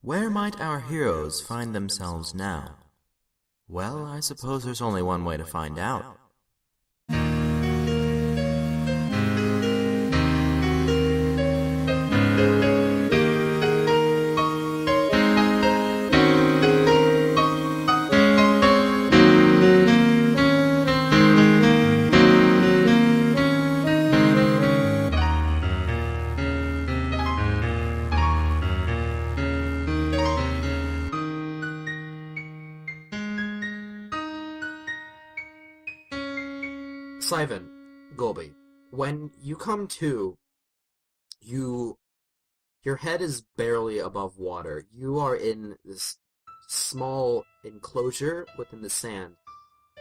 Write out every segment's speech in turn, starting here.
Where might our heroes find themselves now? Well, I suppose there's only one way to find out. Sivan, Golby, when you come to, your head is barely above water. You are in this small enclosure within the sand,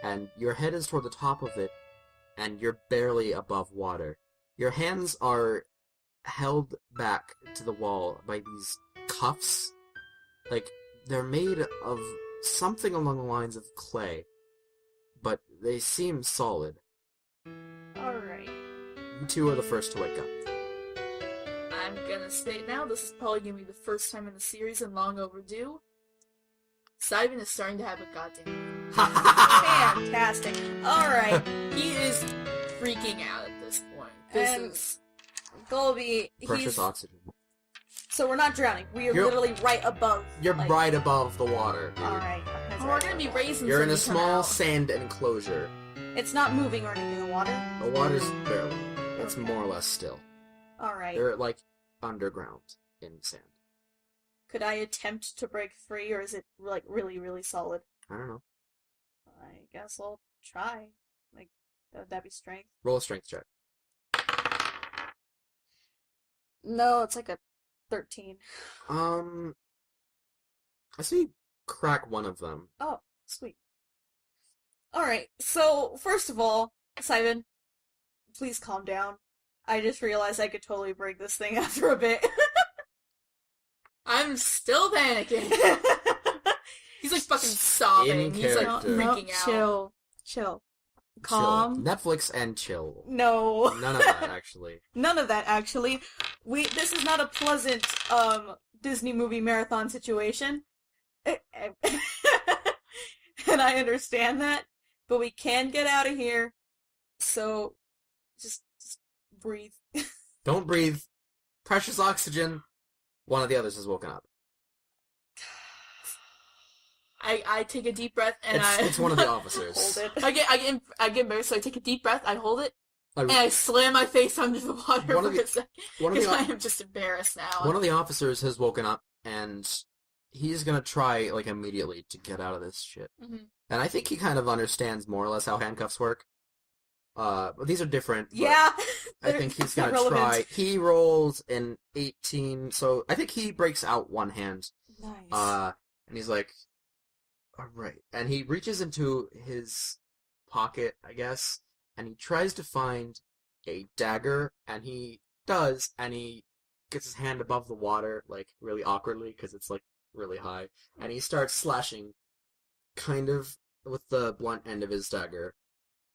and your head is toward the top of it, and you're barely above water. Your hands are held back to the wall by these cuffs. Like, they're made of something along the lines of clay, but they seem solid. Alright. You two are the first to wake up. I'm gonna state now, this is probably gonna be the first time in the series and long overdue. Simon is starting to have a goddamn fantastic. Alright, he is freaking out at this point. This And is Golby, Precious oxygen. So we're not drowning. We are You're- literally right above. You're like- right above the water. Dude. Alright. Oh, we're gonna be raisins. You're in when a we come small out. sand enclosure. It's not moving or anything, the water. The water's barely. It's Okay. more or less still. Alright. They're like underground in sand. Could I attempt to break free, or is it like really, really solid? I don't know. I guess I'll try. Like, would that be strength? Roll a strength check. No, it's like a 13. I see you crack one of them. Oh, sweet. Alright, so, first of all, Simon, please calm down. I just realized I could totally break this thing after a bit. I'm still panicking. He's like fucking sobbing. In He's like character. freaking out. Chill. Chill. Calm. Netflix and chill. No. None of that, actually. None of that, actually. This is not a pleasant, Disney movie marathon situation. And I understand that, but we can get out of here, so just breathe. Don't breathe. Precious oxygen. One of the others has woken up. I take a deep breath and It's one of the officers. Hold it. I get embarrassed, so I take a deep breath, I hold it, I- and I slam my face under the water One of for the- a second. one of the Because o- I am just embarrassed now. One of the officers has woken up, and he's gonna try, like, immediately to get out of this shit. Mhm. And I think he kind of understands more or less how handcuffs work. But these are different. but Yeah. I think he's They're gonna relevant. try. He rolls an 18, so I think he breaks out one hand. Nice. And he's like, alright. And he reaches into his pocket, I guess, and he tries to find a dagger, and he does, and he gets his hand above the water, like, really awkwardly, because it's, like, really high, and he starts slashing, kind of, with the blunt end of his dagger,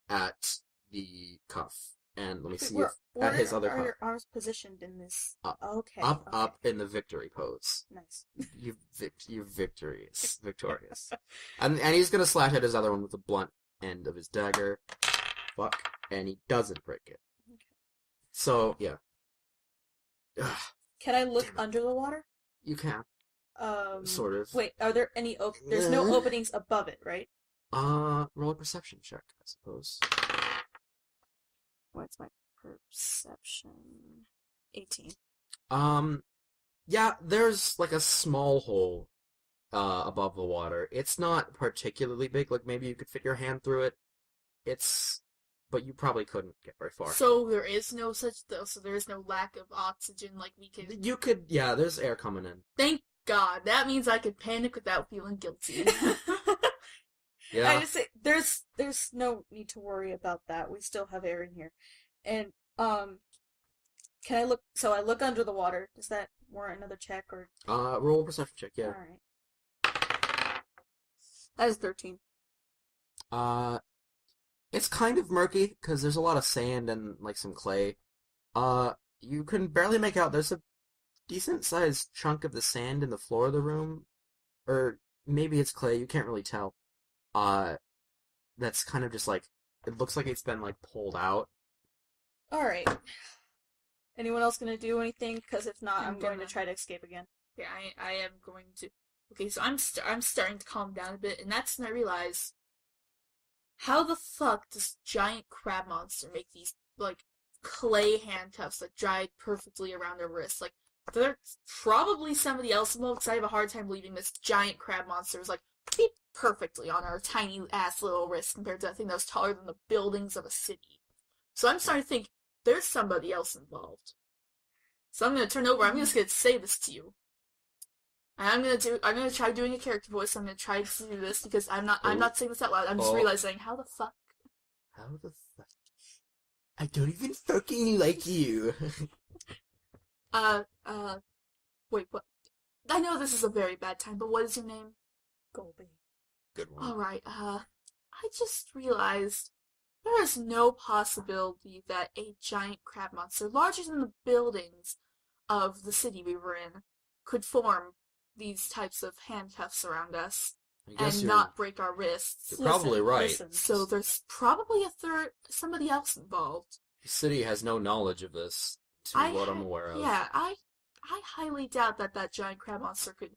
at the cuff. And let me see if, at his other are cuff. your arms positioned in this? Up. Okay. Up, okay. up in the victory pose. Nice. You're victorious. Victorious. And he's gonna slash at his other one with the blunt end of his dagger. Fuck. And he doesn't break it. Okay. So, yeah. Ugh, Can I look Damn it. under the water? you can. Sort of. Wait, are there any there's no openings above it, right? Roll a perception check, I suppose. What's my perception? 18. Yeah, there's, like, a small hole, above the water. It's not particularly big, like, maybe you could fit your hand through it. But you probably couldn't get very far. So there is no so there is no lack of oxygen, like we could. You could, yeah, there's air coming in. Thank God. That means I could panic without feeling guilty. Yeah. I just say there's no need to worry about that. We still have air in here. And can I look so I look under the water. Does that warrant another check or Roll a perception check, yeah. Alright. That is 13. It's kind of murky, because there's a lot of sand and, like, some clay. You can barely make out, there's a decent-sized chunk of the sand in the floor of the room, or maybe it's clay, you can't really tell. That's kind of just like, it looks like it's been like pulled out. Alright. Anyone else gonna do anything? Because if not, I'm going to gonna- try to escape again. Yeah, I am going to. Okay, so I'm starting to calm down a bit, and that's when I realize, how the fuck does giant crab monster make these like clay handcuffs that dried perfectly around their wrists? Like, there's probably somebody else involved, because I have a hard time believing this giant crab monster is like fit perfectly on our tiny ass little wrists compared to that thing that was taller than the buildings of a city. So I'm starting to think there's somebody else involved. So I'm gonna turn over. I'm just gonna say this to you. And I'm gonna try doing a character voice. I'm gonna try to do this because I'm not saying this out loud. I'm just realizing how the fuck. How the fuck? I don't even fucking like you. Wait, what? I know this is a very bad time, but what is your name? Golby. Good one. Alright, I just realized there is no possibility that a giant crab monster, larger than the buildings of the city we were in, could form these types of handcuffs around us I guess and not break our wrists. You're probably right. Listen. So there's probably somebody else involved. The city has no knowledge of this, to what I'm aware of. Yeah, I highly doubt that giant crab monster could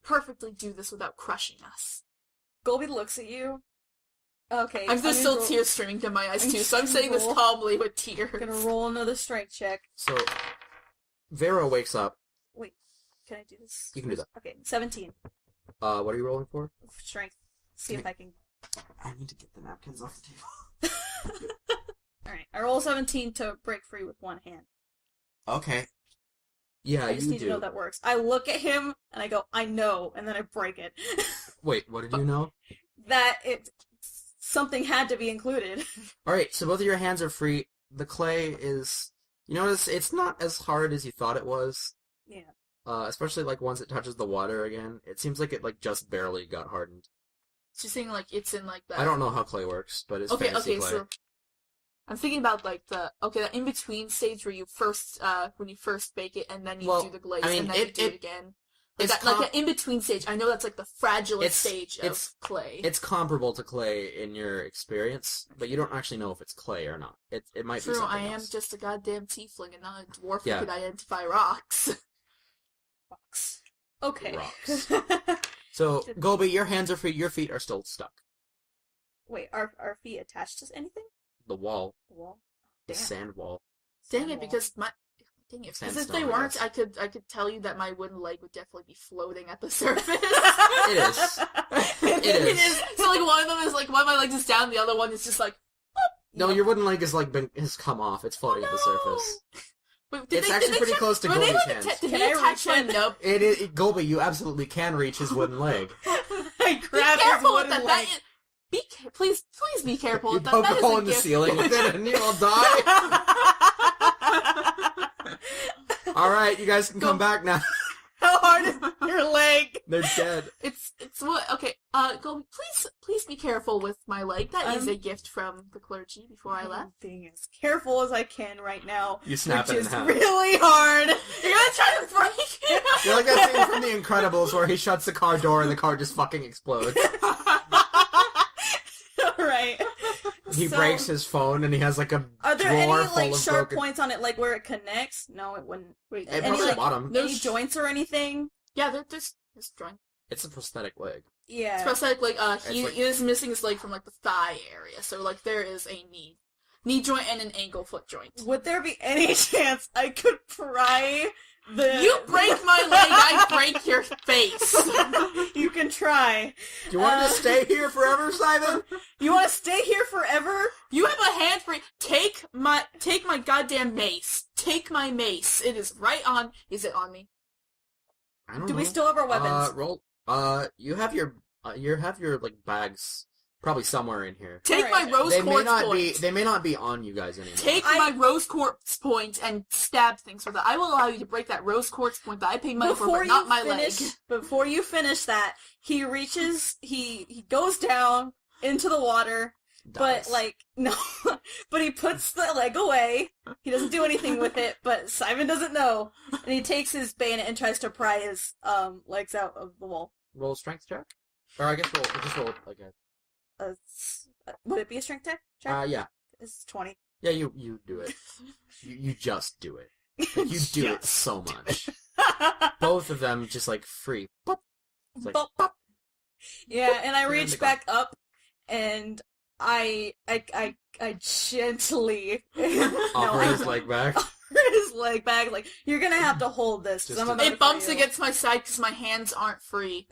perfectly do this without crushing us. Golby looks at you. Okay. There's still roll- tears streaming down my eyes I'm too, so I'm just saying this roll- calmly with tears. Gonna roll another strength check. So, Vera wakes up. Wait, can I do this? You can do that. Okay, 17. What are you rolling for? Strength. See if I can... I need to get the napkins off the table. Alright, I roll 17 to break free with one hand. Okay. Yeah, I just you need do. to know that works. I look at him, and I go, I know, and then I break it. Wait, what did you know? That something had to be included. Alright, so both of your hands are free. The clay is... You notice it's not as hard as you thought it was. Yeah. Especially, like, once it touches the water again. It seems like it, like, just barely got hardened. She's saying like it's in like that. I don't know how clay works, but it's fantasy clay. So I'm thinking about like the in between stage where you first when you first bake it and then you do the glaze and then you do it again. Like that in between stage. I know that's like the fragilest stage of clay. It's comparable to clay in your experience, but you don't actually know if it's clay or not. It might be True, something I am else. just a goddamn tiefling and not a dwarf who Yeah. could identify rocks. Rocks. Okay. Rocks. So, Golby, your hands are free, your feet are still stuck. Wait, are feet attached to anything? The wall. The wall? The Damn. sand wall. Dang it, because because if Sandstone, they I weren't, guess. I could tell you that my wooden leg would definitely be floating at the surface. It is. It is. So like one of them is like one of my legs is down, the other one is just like. No, your wooden leg is like has come off. It's floating at the surface. Wait, It's actually pretty close to were they, Golby's like, hands. Did Can they I attach reach my in? nub? Golby, you absolutely can reach his wooden leg. I Be grab his careful with wooden that. leg. Please be careful You with that. poke That a is hole a in the gift. ceiling with it and you'll die. Alright, you guys can come back now. How hard is your leg? They're dead. It's what? Okay. Go. Please be careful with my leg. That is a gift from the clergy before I left. I'm being as careful as I can right now. You snap which it in is half. really hard. You're gonna try to break it. You're like that scene from The Incredibles where he shuts the car door and the car just fucking explodes. Right. He So, breaks his phone and he has like a Are there any drawer full like of sharp broken... points on it, like where it connects? No, it wouldn't. Wait, It any broke the like bottom. any joints or anything? Yeah, there's drawing. It's a prosthetic leg. Yeah. It's prosthetic leg. He like- is missing his leg from like the thigh area, so like there is a knee joint and an ankle foot joint. Would there be any chance I could pry the? You break my leg, I break your face. You can try. Do you want to stay here forever, Simon? You want to stay here forever? You have a hand free. Take my goddamn mace. Take my mace. It is right on. Is it on me? I don't Do know. we still have our weapons? Roll. You have your like bags probably somewhere in here. Take Alright. my rose They may quartz not point. be. They may not be on you guys anymore. Take my rose quartz point and stab things with it. I will allow you to break that rose quartz point that I paid money for, but not my leg. Before you finish that, he reaches. He goes down into the water. But, like, no. But he puts the leg away. He doesn't do anything with it, but Simon doesn't know. And he takes his bayonet and tries to pry his legs out of the wall. Roll a strength check? Or I guess roll like Would it be a strength check? Yeah. It's 20. Yeah, you do it. you just do it. Like, you do it so much. Both of them just like free. Pop. It's like, pop. Yeah, and I reach back up and I gently offer his leg back. His leg back, like, you're gonna have to hold this. It bumps against my side because my hands aren't free.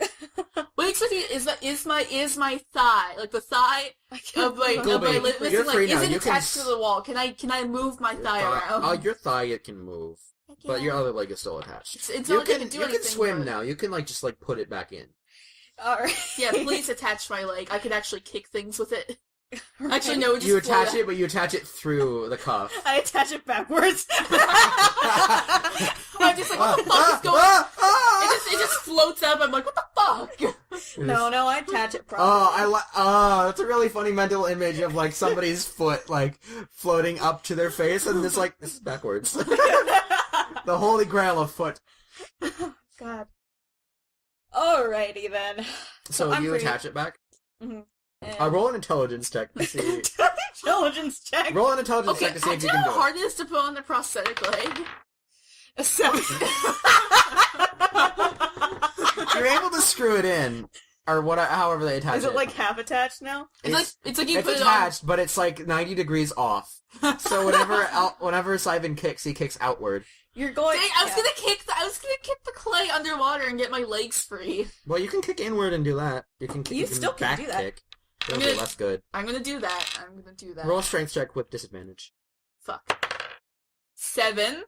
What exactly is my thigh, like the thigh of my lip missing, like, is it attached to the wall? Can I move my thigh around? Your thigh it can move, but your other leg is still attached. It's not like I can do anything. You can swim now. You can like just like put it back in. Alright. Yeah, please attach my leg. I could actually kick things with it. Actually, no, just you attach it, but you attach it through the cuff. I attach it backwards. I'm just like, what the fuck is going on? It just floats up. I'm like, what the fuck? No, I attach it properly. That's a really funny mental image of like somebody's foot like floating up to their face, and this is backwards. The holy grail of foot. God. Alrighty then. So you attach it back? Mm-hmm. Roll an intelligence check to see. Intelligence check. Roll an intelligence check to see if you can do it. How hard it is to put on the prosthetic leg? A 7. You're able to screw it in, or however they attach it. Is it like half attached now? It's like you put attached, it on... but it's like 90 degrees off. So whenever Simon kicks, he kicks outward. You're going. Dang, I was gonna kick the clay underwater and get my legs free. Well, you can kick inward and do that. You can kick. You still can back do that. Kick. It'll be less good. I'm gonna do that. Roll a strength check with disadvantage. Fuck. 7.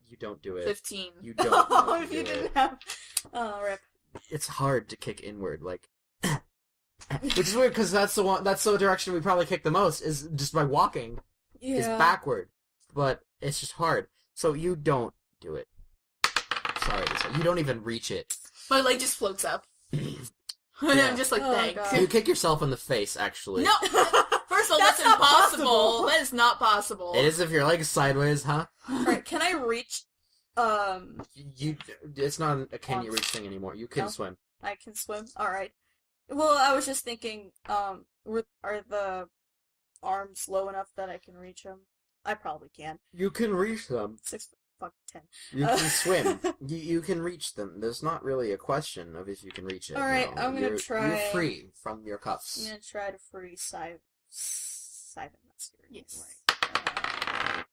You don't do it. 15. You don't. Oh, if you didn't have. Oh, rip. It's hard to kick inward, like. Which is weird because that's the direction we probably kick the most is just by walking. Yeah. Is backward, but it's just hard. So you don't do it. Sorry to say, you don't even reach it. My leg just floats up. And I'm just like, thanks. God. You kick yourself in the face, actually. No! First of all, that's not impossible. possible. That is not possible. It is if your leg is sideways, huh? Alright, can I reach, It's not a can you reach thing anymore. You can swim. I can swim? Alright. Well, I was just thinking, are the arms low enough that I can reach them? I probably can. You can reach them. 6 foot, 10. You can swim. You can reach them. There's not really a question of if you can reach it. Alright, no. I'm gonna try. You're free from your cuffs. I'm gonna try to free Simon. That's your name, Yes. right?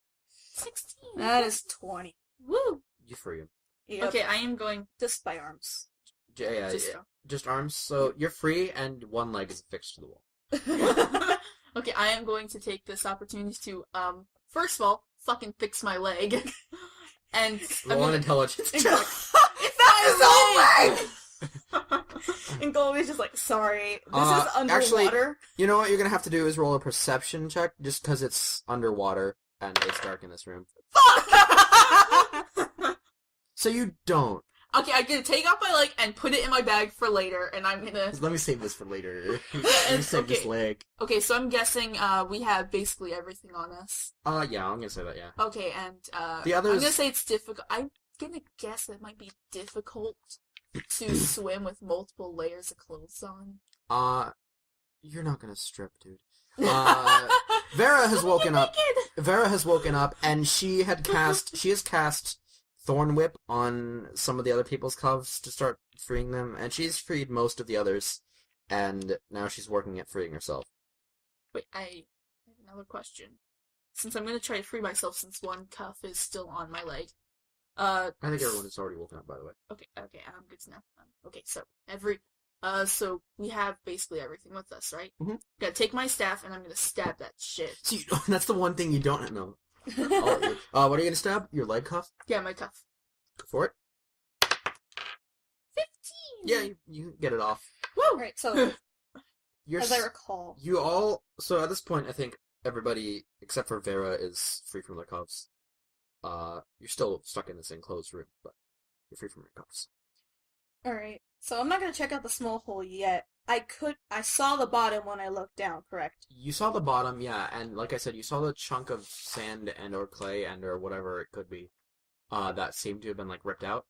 16. That is 20. Woo! You free him. Yep. Okay, I am going... Just by arms. Just arms. So you're free, and one leg is affixed to the wall. Okay, I am going to take this opportunity to, first of all, fucking fix my leg. And Roll an intelligence check. It's not his own leg! And Goldie's just like, sorry, this is underwater. Actually, you know what you're gonna have to do is roll a perception check, just because it's underwater and it's dark in this room. Fuck! So you don't. Okay, I'm gonna take off my leg and put it in my bag for later, and I'm gonna... Let me save this for later. Let me save this leg. Okay, so I'm guessing, we have basically everything on us. Yeah, I'm gonna say that, yeah. Okay, and, the others... I'm gonna say it's difficult. I'm gonna guess that it might be difficult to swim with multiple layers of clothes on. You're not gonna strip, dude. Vera has woken up. Vera has woken up, and she has cast Thorn Whip on some of the other people's cuffs to start freeing them, and she's freed most of the others, and now she's working at freeing herself. Wait, I have another question. Since I'm gonna try to free myself since one cuff is still on my leg. I think everyone is already woken up, by the way. Okay, I'm good to know. Okay, so so we have basically everything with us, right? Mm-hmm. Gotta take my staff and I'm gonna stab that shit. So that's the one thing you don't know. What are you gonna stab? Your leg cuff? Yeah, my cuff. Go for it. 15! Yeah, you get it off. Woo! Right, so, You're as I recall. So at this point, I think everybody, except for Vera, is free from their cuffs. You're still stuck in this enclosed room, but you're free from your cuffs. Alright, so I'm not gonna check out the small hole yet. I saw the bottom when I looked down, correct? You saw the bottom, yeah, and like I said, you saw the chunk of sand and or clay and or whatever it could be, that seemed to have been like ripped out.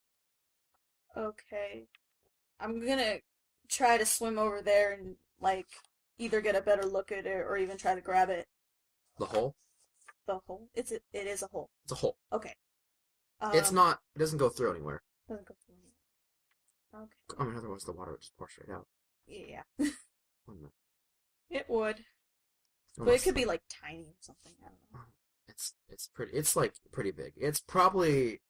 Okay. I'm gonna try to swim over there and, like, either get a better look at it or even try to grab it. The hole? The hole? It is a hole. It's a hole. Okay. It's not. It doesn't go through anywhere. Doesn't go through anywhere. Okay. I mean, otherwise the water would just pour straight out. Yeah. Wouldn't it? It would. But it Unless- could be, like, tiny or something. I don't know. It's pretty. It's like pretty big. It's probably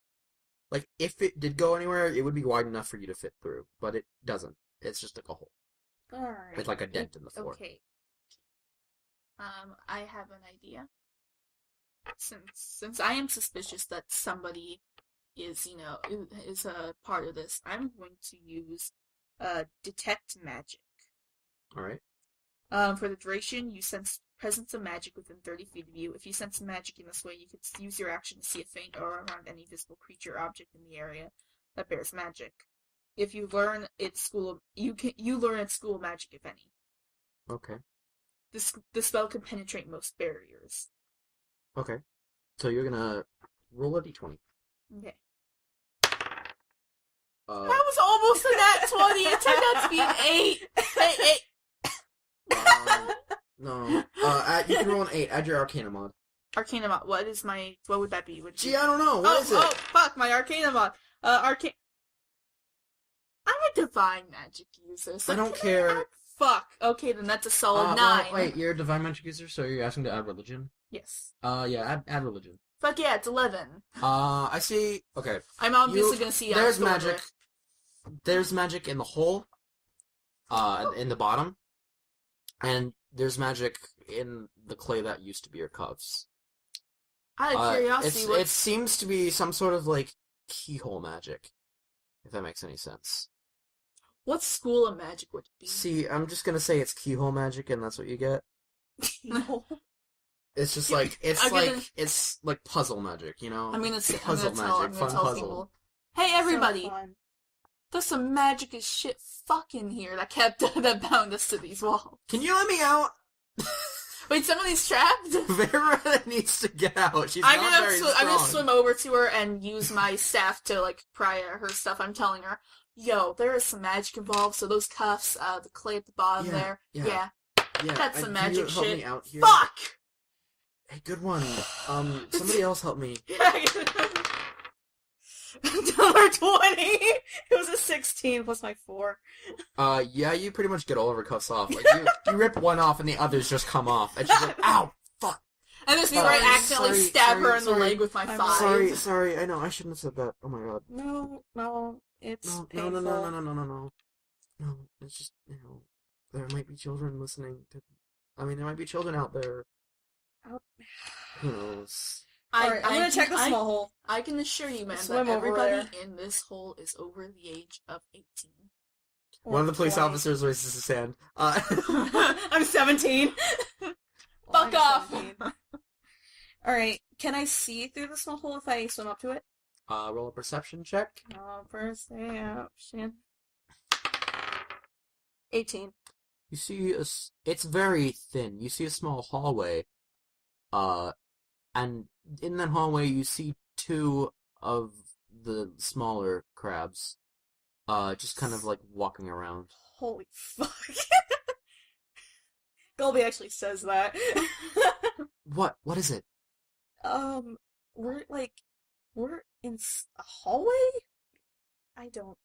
like if it did go anywhere, it would be wide enough for you to fit through, but it doesn't. It's just like a hole. Alright. It's like a dent in the floor. Okay. I have an idea. Since I am suspicious that somebody is a part of this, I'm going to use detect magic. All right. For the duration, you sense presence of magic within 30 feet of you. If you sense magic in this way, you can use your action to see a faint aura around any visible creature or object in the area that bears magic. If you learn you learn at school magic, if any. Okay. The spell can penetrate most barriers. Okay. So you're gonna roll a d20. Okay. Uh, That was almost a nat 20. It turned out to be an 8. no. You can roll an 8. Add your Arcana mod. Arcana mod. What would that be? Gee, I don't know. What is it? Oh, fuck, my Arcana mod. I'm a divine magic user. So I don't care. Fuck. Okay, then that's a solid 9. Well, wait, you're a divine magic user, so you're asking to add religion? Yes. Yeah, add religion. Fuck yeah, it's 11. I see. Okay. I'm obviously gonna see. There's magic. There's magic in the hole. In the bottom, and there's magic in the clay that used to be your cuffs. Out of curiosity, it seems to be some sort of like keyhole magic, if that makes any sense. what school of magic would it be? See, I'm just gonna say it's keyhole magic, and that's what you get. No. It's just like it's I'm gonna- it's like puzzle magic, you know. I'm gonna say, puzzle magic, fun tell puzzle. people. Hey everybody, So fun. there's some magic as shit fucking here that bound us to these walls. Can you let me out? Wait, somebody's trapped? Vera needs to get out. She's I'm not very strong. gonna swim over to her and use my staff to like pry at her stuff. I'm telling her, yo, there is some magic involved. So those cuffs, the clay at the bottom Yeah, there, yeah. Yeah, that's some can magic you help shit. me out here? Fuck! Hey, good one. Somebody else help me. Number 20! It was a 16 plus my 4. Yeah, you pretty much get all of her cuffs off. Like, you rip one off and the others just come off. And she's like, ow, fuck. And this is where I accidentally stab her in the sorry. leg with my I'm thigh. Sorry, I know, I shouldn't have said that. Oh my god. No, it's No, painful. no. No, it's just, there might be children listening to... I mean, there might be children out there. Out- Who knows? Alright, I'm gonna check the small hole. I can assure you, man, Swim that over everybody there. in this hole is over the age of 18. One of the police 20. officers raises his hand. I'm 17. Fuck off! Alright, can I see through the small hole if I swim up to it? Roll a perception check. Perception. 18. You see, it's very thin. You see a small hallway. And in that hallway, you see 2 of the smaller crabs. Just kind of like walking around. Holy fuck. Gulby actually says that. What? What is it? We're in a hallway?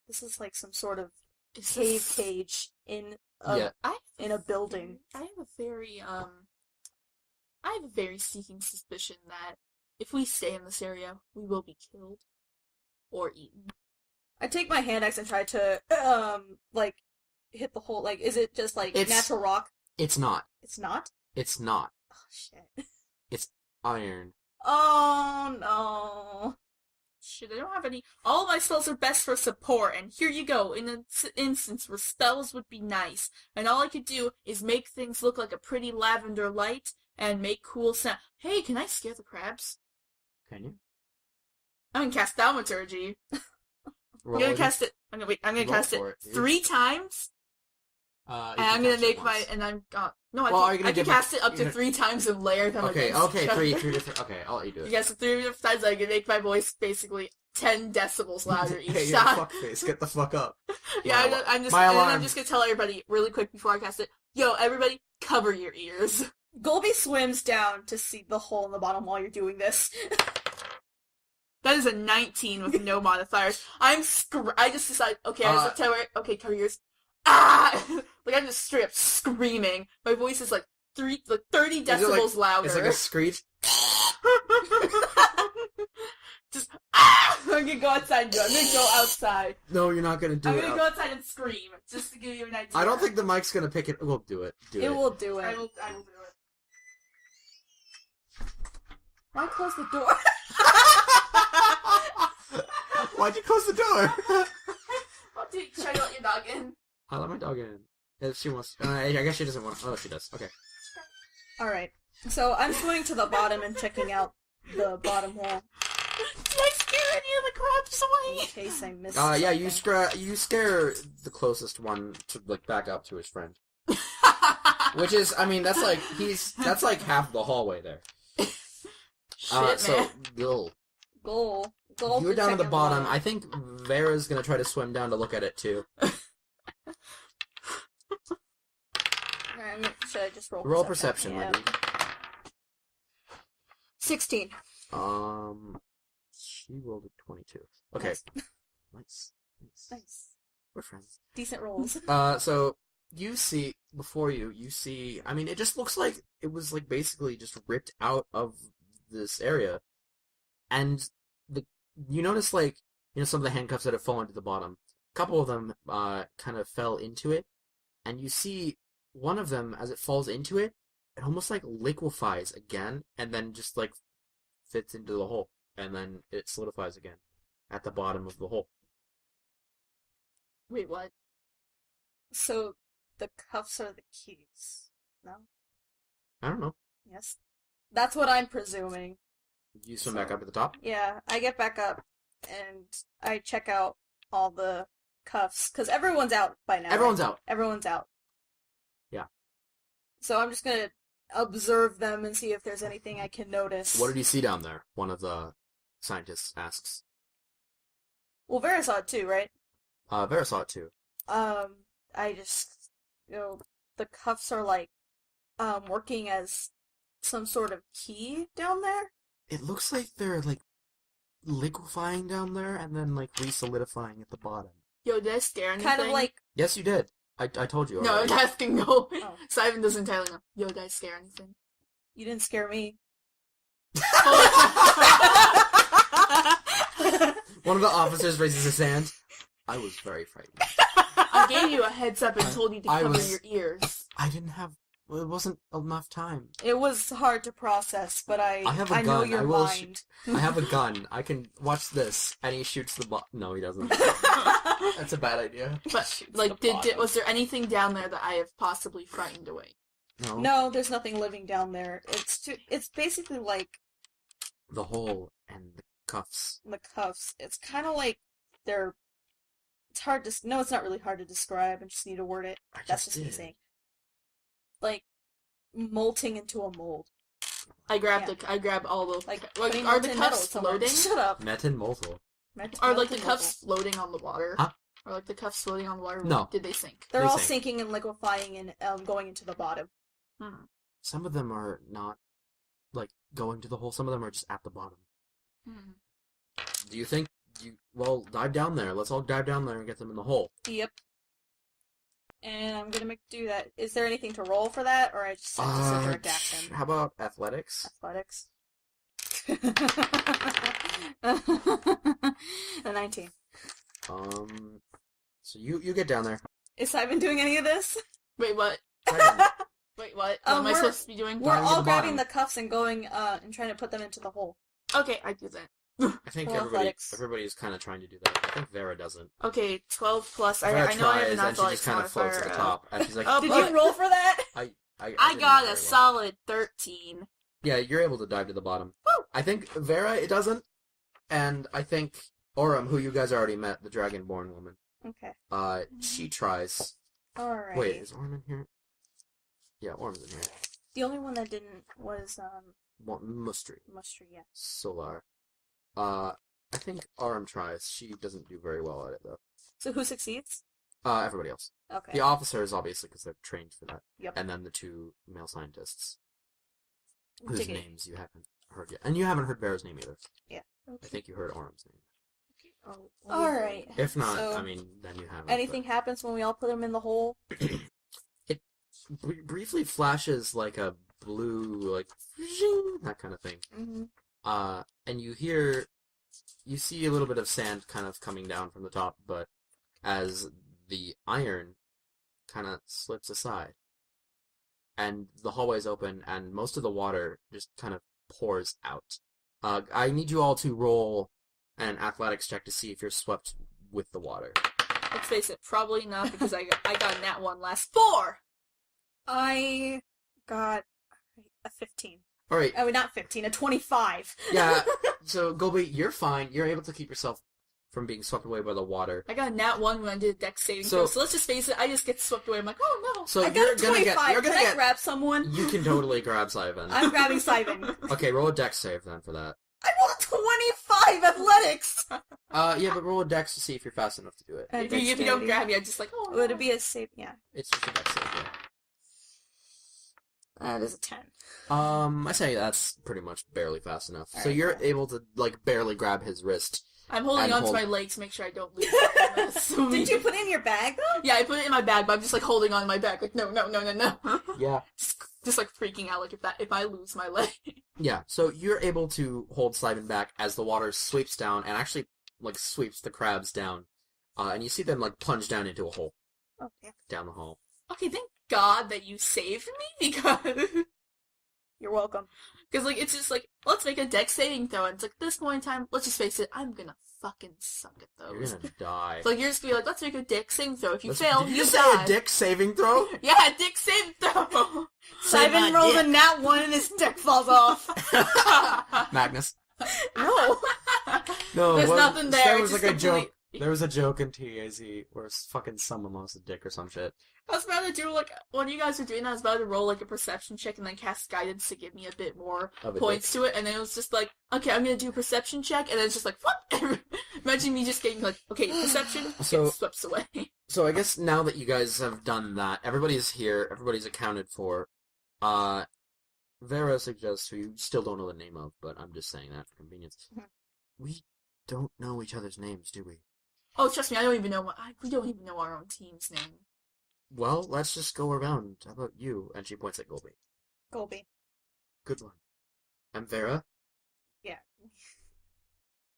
This is like some sort of cave cage in Yeah. a building. I have a very sneaking suspicion that if we stay in this area, we will be killed or eaten. I take my hand axe and try to, hit the hole. Like, is it just, like, natural rock? It's not. It's not? It's not. Oh, shit. It's iron. Oh, no. Shit, I don't have any. All of my spells are best for support, and here you go, in an instance where spells would be nice, and all I could do is make things look like a pretty lavender light, and make cool sound. Hey, can I scare the crabs? Can you? I'm gonna cast Thaumaturgy. I'm Roll gonna it. cast it. I'm gonna Roll cast it for it, dude. 3 times, And I'm gonna make my, and I'm, no, I can cast it up to 3 times in layer them against each other. three different, okay, I'll let you do it. You guess 3 different times, I can make my voice basically 10 decibels louder each hey, time. fuckface, get the fuck up. Yeah, I'm just gonna tell everybody really quick before I cast it, yo, everybody, cover your ears. Golby swims down to see the hole in the bottom while you're doing this. That is a 19 with no modifiers. I just decided, okay, I just tell her, okay, cover your ears. Ah! Like, I'm just straight up screaming. My voice is like 30 decibels louder. It's like a screech. Just, ah! I'm gonna go outside and do it. I'm gonna go outside. No, you're not gonna do it. I'm gonna go outside and scream, just to give you an idea. I don't think the mic's gonna pick it. We'll do it. It will do it. I will do it. Why close the door? Why'd you close the door? Well, dude, try to let your dog in. I let my dog in. If she wants. I guess she doesn't want. Oh, she does. Okay. Alright. So I'm swimming to the bottom and checking out the bottom hole. Did I scare any of the crabs away? In case I missed Yeah, something. you scare the closest one to like back up to his friend. Which is, I mean, that's like half the hallway there. Shit, man. Goal. You're down at the bottom. I think Vera's gonna try to swim down to look at it too. Should I just roll? Roll perception, yeah. Wendy. 16. She rolled a 22. Okay. Nice. We're friends. Decent rolls. So you see before you see. I mean, it just looks like it was like basically just ripped out of this area, and you notice like some of the handcuffs that have fallen to the bottom. A couple of them kind of fell into it, and you see one of them as it falls into it, it almost like liquefies again, and then just like fits into the hole, and then it solidifies again at the bottom of the hole. Wait, what? So the cuffs are the keys. No? I don't know. Yes. That's what I'm presuming. You swim back up to the top? Yeah, I get back up and I check out all the cuffs, because everyone's out by now. Everyone's right? out. Everyone's out. Yeah. So I'm just gonna observe them and see if there's anything I can notice. What did you see down there? One of the scientists asks. Well, Vera saw it too, right? Vera saw it too. I just, the cuffs are like, working as some sort of key down there. It looks like they're like liquefying down there and then like re-solidifying at the bottom. Yo, did I scare anything? Kind of like... Yes, you did. I told you No, already. I'm asking no. Oh. Simon doesn't entirely know. Yo, did I scare anything? You didn't scare me. One of the officers raises his hand. I was very frightened. I gave you a heads up and told you to cover your ears. I didn't have... Well, it wasn't enough time. It was hard to process, but I have a gun. know your mind. I have a gun. I can watch this, and he shoots the bot. No, he doesn't. That's a bad idea. But like, was there anything down there that I have possibly frightened away? No. No, there's nothing living down there. It's basically like the hole and the cuffs. the cuffs. It's kind of like they're. It's hard to. No, it's not really hard to describe. I just need to word it. That's just me saying. Like molting into a mold. I grab all the like are the cuffs floating? Shut up. Metin molten. Are like the cuffs floating on the water? Huh? Are like the cuffs floating on the water? No. Did they sink? They're They all sink. sinking and liquefying and going into the bottom. Some of them are not like going to the hole. Some of them are just at the bottom. Do you think well, dive down there. Let's all dive down there and get them in the hole. Yep. And I'm gonna do that. Is there anything to roll for that, or I just have to sit there and action? How about athletics? Athletics. A 19. So you get down there. Is Simon doing any of this? Wait, what? Simon, Wait, what? What am I supposed to be doing? We're Down to all the grabbing bottom. the cuffs and going and trying to put them into the hole. Okay, I do that. I think Roll athletics. everybody's kind of trying to do that. I think Vera doesn't. Okay, 12 plus. Vera I know I have tries, an and she athletics just kind of floats at the modifier. top. And she's like, Oh, Did but- you roll for that? I I didn't got do a very well. solid 13. Yeah, you're able to dive to the bottom. Woo! I think Vera, it doesn't. And I think Aurum, who you guys already met, the Dragonborn woman, Okay. she tries Alright. Wait, is Orm in here? Yeah, Orm's in here. The only one that didn't was, Mustry. Mustry, yeah. Solar. I think Orm tries. She doesn't do very well at it, though. So who succeeds? Everybody else. Okay. The officers, obviously, because they're trained for that. Yep. And then the 2 male scientists, Take whose it. names you haven't heard yet. And you haven't heard Vera's name either. Yeah. I think you heard Orm's name. Oh, Alright. If not, So, I mean, then you haven't. Anything happens when we all put them in the hole? It briefly flashes like a blue, like, zing, that kind of thing. Mm-hmm. And you see a little bit of sand kind of coming down from the top, but as the iron kind of slips aside, and the hallway's open, and most of the water just kind of pours out. I need you all to roll an athletics check to see if you're swept with the water. Let's face it, probably not, because I got that one last 4! I got a 15. All right. Oh, not 15, a 25. Yeah. So Golby, you're fine. You're able to keep yourself from being swept away by the water. I got a nat 1 when I did a dex saving throw, so let's just face it, I just get swept away. I'm like, oh no! So I got a 25. You're gonna Can I get. grab someone? You can totally grab Simon. I'm grabbing Simon. Okay, roll a dex save then for that. I rolled a 25 athletics! Yeah, but roll a dex to see if you're fast enough to do it. If you don't grab me, I'm just like, oh no. Would it be a save? Yeah. It's just a dex save. Yeah. That is a 10. I say that's pretty much barely fast enough. So Alright, you're cool. able to like barely grab his wrist. I'm holding And on to hold- my legs to make sure I don't lose it. Did you put it in your bag, though? Yeah, I put it in my bag, but I'm just like holding on to my back, like, no. Yeah. Just like freaking out, like if I lose my leg. Yeah. So you're able to hold Simon back as the water sweeps down and actually like sweeps the crabs down, and you see them like plunge down into a hole Oh, yeah. down the hall. Okay, thank God that you saved me, because You're welcome. like it's just like, let's make a dex saving throw, and it's like at this point in time, let's just face it, I'm gonna fucking suck at You're those. gonna die. So like you're just gonna be like, let's make a dex saving throw. If you Did fail, you you just die. say a dick saving throw? Yeah, dick saving throw. Simon rolled a nat 1 and his dick falls off. Magnus. No. No, There's what- nothing there. That It's was like just a joke. complete- There was a joke in TAZ where fucking someone lost a dick or some shit. I was about to do, like, when you guys were doing that, I was about to roll, like, a perception check and then cast guidance to give me a bit more Of a points to it, and then it was just like, okay, I'm gonna do a perception check, and then it's just like, what? Imagine me just getting, like, okay, perception, So- gets swept away. So I guess now that you guys have done that, everybody's here, everybody's accounted for. Vera suggests, who you still don't know the name of, but I'm just saying that for convenience. Mhm. We don't know each other's names, do we? Oh, trust me, we don't even know our own team's name. Well, let's just go around. How about you? And she points at Golby. Colby. Good one. I'm Vera. Yeah.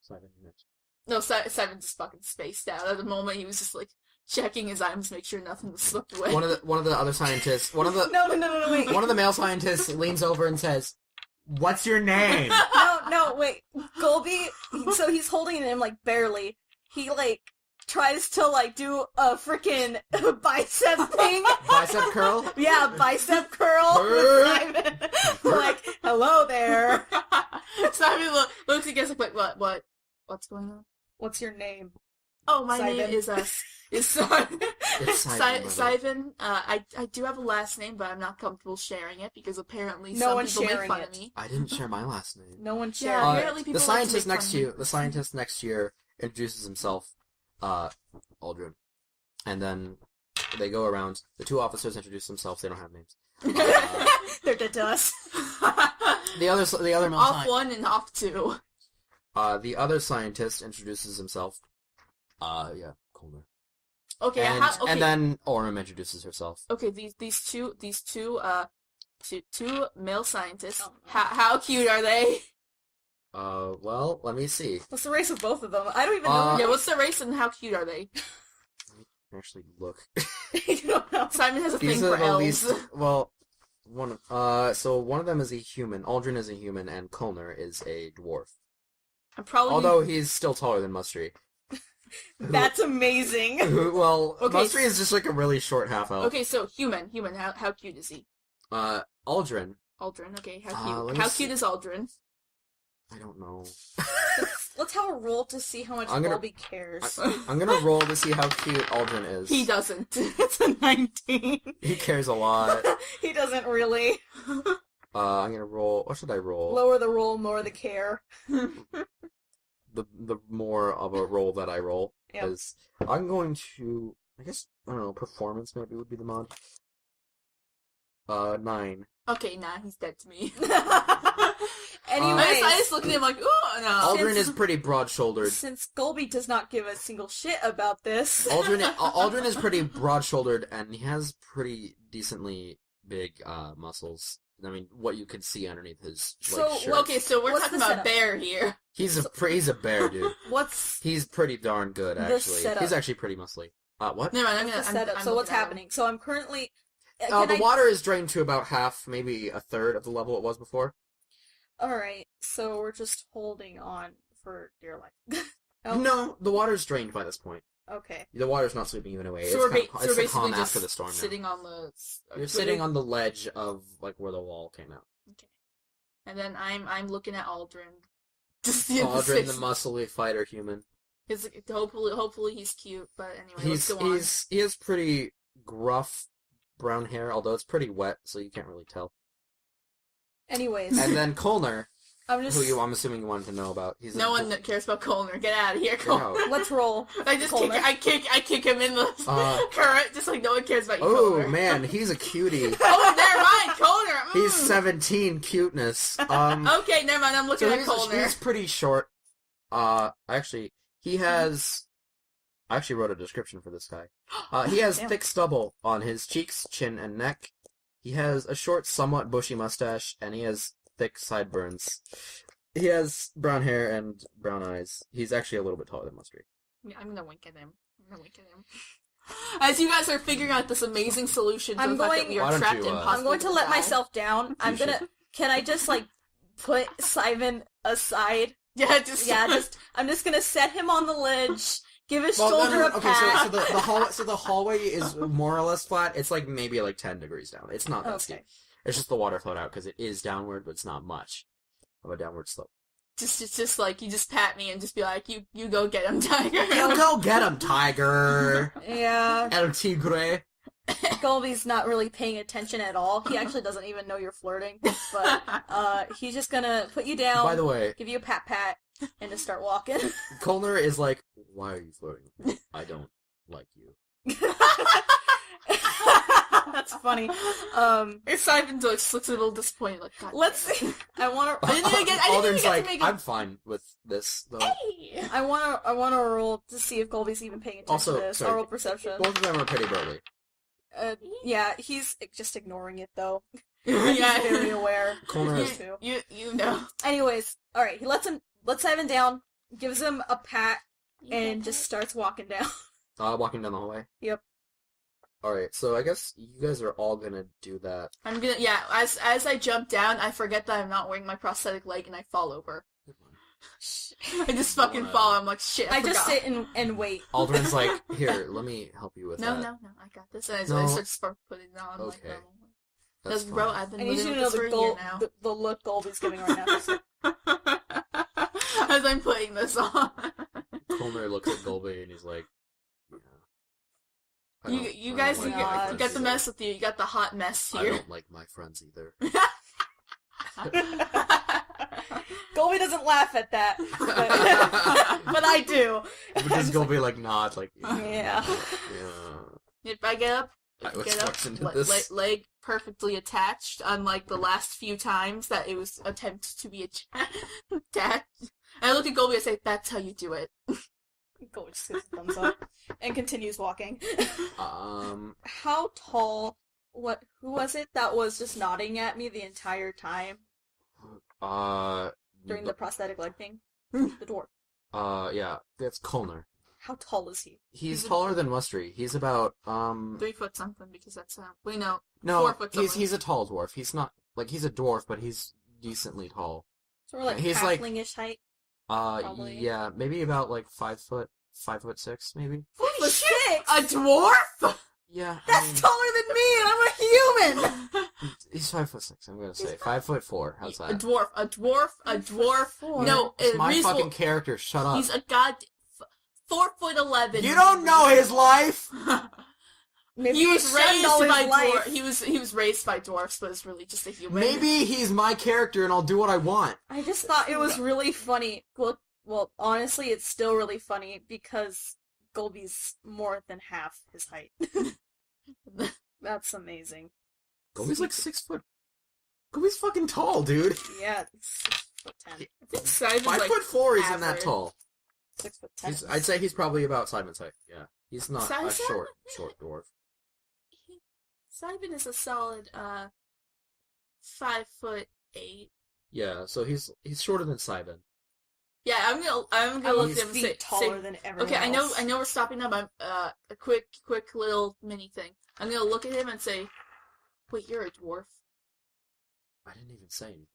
Simon, you next. No, Simon just fucking spaced out. At the moment, he was just, like, checking his items to make sure nothing was slipped away. One of the other scientists, No, wait. one of the male scientists leans over and says, "What's your name?" No, wait. Golby, so he's holding him, like, barely. He, like, tries to, like, do a freaking bicep thing. Bicep curl. Yeah, bicep curl. with Simon. Like, hello there. Simon looks against, like, what's going on? What's your name? Oh, my Simon. name is Simon. It's Simon, Simon. I do have a last name, but I'm not comfortable sharing it because apparently No some one's people make sharing fun it. of me. I didn't share my last name. No one Yeah, shared. apparently people The like to scientist make next fun to of you, me. the scientist next to you introduces himself, Aldrin, and then they go around. The 2 officers introduce themselves. They don't have names. They're dead to us. The other male Off 1 and off 2. the other scientist introduces himself. Yeah, Colner. Okay, And then Orem introduces herself. okay, these two male scientists. Oh, no. How cute are they? Well, let me see. What's the race with both of them? I don't even know. Yeah, what's the race and how cute are they? Actually, look. You don't know. Simon has a thing These for are the elves. least. Well, so one of them is a human. Aldrin is a human, and Colner is a dwarf. I'm probably Although he's still taller than Mustry. That's amazing. Well, Okay, Mustry is just like a really short half elf. okay. So human. How cute is he? Aldrin. Aldrin. Okay, how let cute? me How see. cute is Aldrin? I don't know. Let's have a roll to see how much Colby cares. I'm gonna roll to see how cute Aldrin is. He doesn't. It's a 19. He cares a lot. He doesn't really. I'm gonna roll. What should I roll? Lower the roll, more the care. The more of a roll that I roll Yep. is I'm going to. I guess I don't know. Performance maybe would be the mod. 9. Okay, nah, he's dead to me. Anyways, I just look at him like, ooh, no. Aldrin is pretty broad-shouldered. Since Colby does not give a single shit about this. Aldrin is pretty broad-shouldered, and he has pretty decently big muscles. I mean, what you can see underneath his shirt. Okay, so we're talking about setup? Bear here. He's a bear, dude. He's pretty darn good, actually. setup? He's actually pretty muscly. What? Never mind, the setup. So what's happening? So I'm currently. The water is drained to about half, maybe a third of the level it was before. Alright, so we're just holding on for dear life. No, the water's drained by this point. Okay. The water's not sweeping even away. So we're it's basically calm just after the storm now. sitting on the... You're sitting on the ledge of where the wall came out. Okay. And then I'm looking at Aldrin. Aldrin, the muscly fighter human. Hopefully he's cute, but anyway, let's go on. He has pretty gruff brown hair, although it's pretty wet, so you can't really tell. Anyways. And then Kolner, I'm assuming you wanted to know about. No one cares about Kolner. Get out of here, Kolner. Let's roll. I kick him in the current, just like no one cares about you, Oh, Kolner. man, he's a cutie. Never mind, Kolner. He's 17 cuteness. Okay, never mind, I'm looking at Kolner. He's pretty short. Actually, he has... I actually wrote a description for this guy. He has thick stubble on his cheeks, chin, and neck. He has a short, somewhat bushy mustache, and he has thick sideburns. He has brown hair and brown eyes. He's actually a little bit taller than Mustard. Yeah, I'm gonna wink at him. As you guys are figuring out this amazing solution to the fact that we are trapped in I'm going to let myself down. Can I just, put Simon aside? Yeah, I'm just gonna set him on the ledge, give his shoulder a pat. Okay, so the hallway is more or less flat. It's maybe 10 degrees down. It's not that steep. It's just the water flowed out because it is downward, but it's not much of a downward slope. Just like you just pat me and just be like, you go get him, Tiger. You go get him, Tiger. Yeah. El Tigre. Colby's not really paying attention at all. He actually doesn't even know you're flirting. But he's just gonna put you down. By the way, give you a pat, and just start walking. Kolner is like, why are you flirting with me? I don't like you. That's funny. Simon looks a little disappointed. Like, God let's see. I want to. Aldrin's like, I'm fine with this though. Hey! I want to roll to see if Colby's even paying attention to this. I'll roll perception. Both of them are pretty burly. Yeah, he's just ignoring it though. Yeah, he's very aware. Kolner is too. You know. Anyways, all right. He lets Simon down, gives him a pat, and just starts walking down. Walking down the hallway. Yep. Alright, so I guess you guys are all gonna do that. As I jump down, I forget that I'm not wearing my prosthetic leg and I fall over. I just fucking fall. I'm like, shit, I forgot. Just sit and wait. Aldrin's like, here, let me help you with that. No, I got this. And I start putting it on. Okay. That's bro, I've been I need you to know the look Colby's giving right now. As I'm putting this on. Kolner looks at Golby and he's like, You guys got the mess with you. You got the hot mess here. I don't like my friends either. Colby doesn't laugh at that, but I do. Because Golby nod yeah. If I get up, leg perfectly attached, unlike the last few times that it was attempted to be attached. And I look at Golby and say, "That's how you do it." Colby just gives a thumbs up and continues walking. How tall? Who was it that was just nodding at me the entire time? During the prosthetic leg thing? The dwarf. Yeah, that's Kolner. How tall is he? He's taller than Mustry. He's about 3 foot something because that's wait no 4 foot something. He's a tall dwarf. He's not he's a dwarf, but he's decently tall. So we're he's halfling-ish height. Probably. Yeah, maybe about 5'6", maybe. Holy shit! A dwarf? Yeah, That's taller than me, and I'm a human! He's 5'6". I'm gonna say 5'4". How's that? A dwarf. Four. No, It's my reasonable- fucking character. Shut up. He's a 4'11". You don't know his life. Maybe He was shunned raised all his by life. dwarf. He was raised by dwarfs, but is really just a human. Maybe he's my character, and I'll do what I want. I just thought it was really funny. Well, honestly, it's still really funny because Golby's more than half his height. That's amazing. Gobi's like 6 foot. Gobi's fucking tall, dude. Yeah, 6'10". I think Simon's like 5'4" isn't that average. tall. 6'10". I'd say he's probably about Simon's height. Yeah, he's not a Simon? short dwarf. Simon is a solid 5'8". Yeah, so he's shorter than Simon. Yeah, I'm gonna look at him and feet say taller than everyone okay, else. I know we're stopping now, but a quick little mini thing. I'm gonna look at him and say, "Wait, you're a dwarf." I didn't even say anything.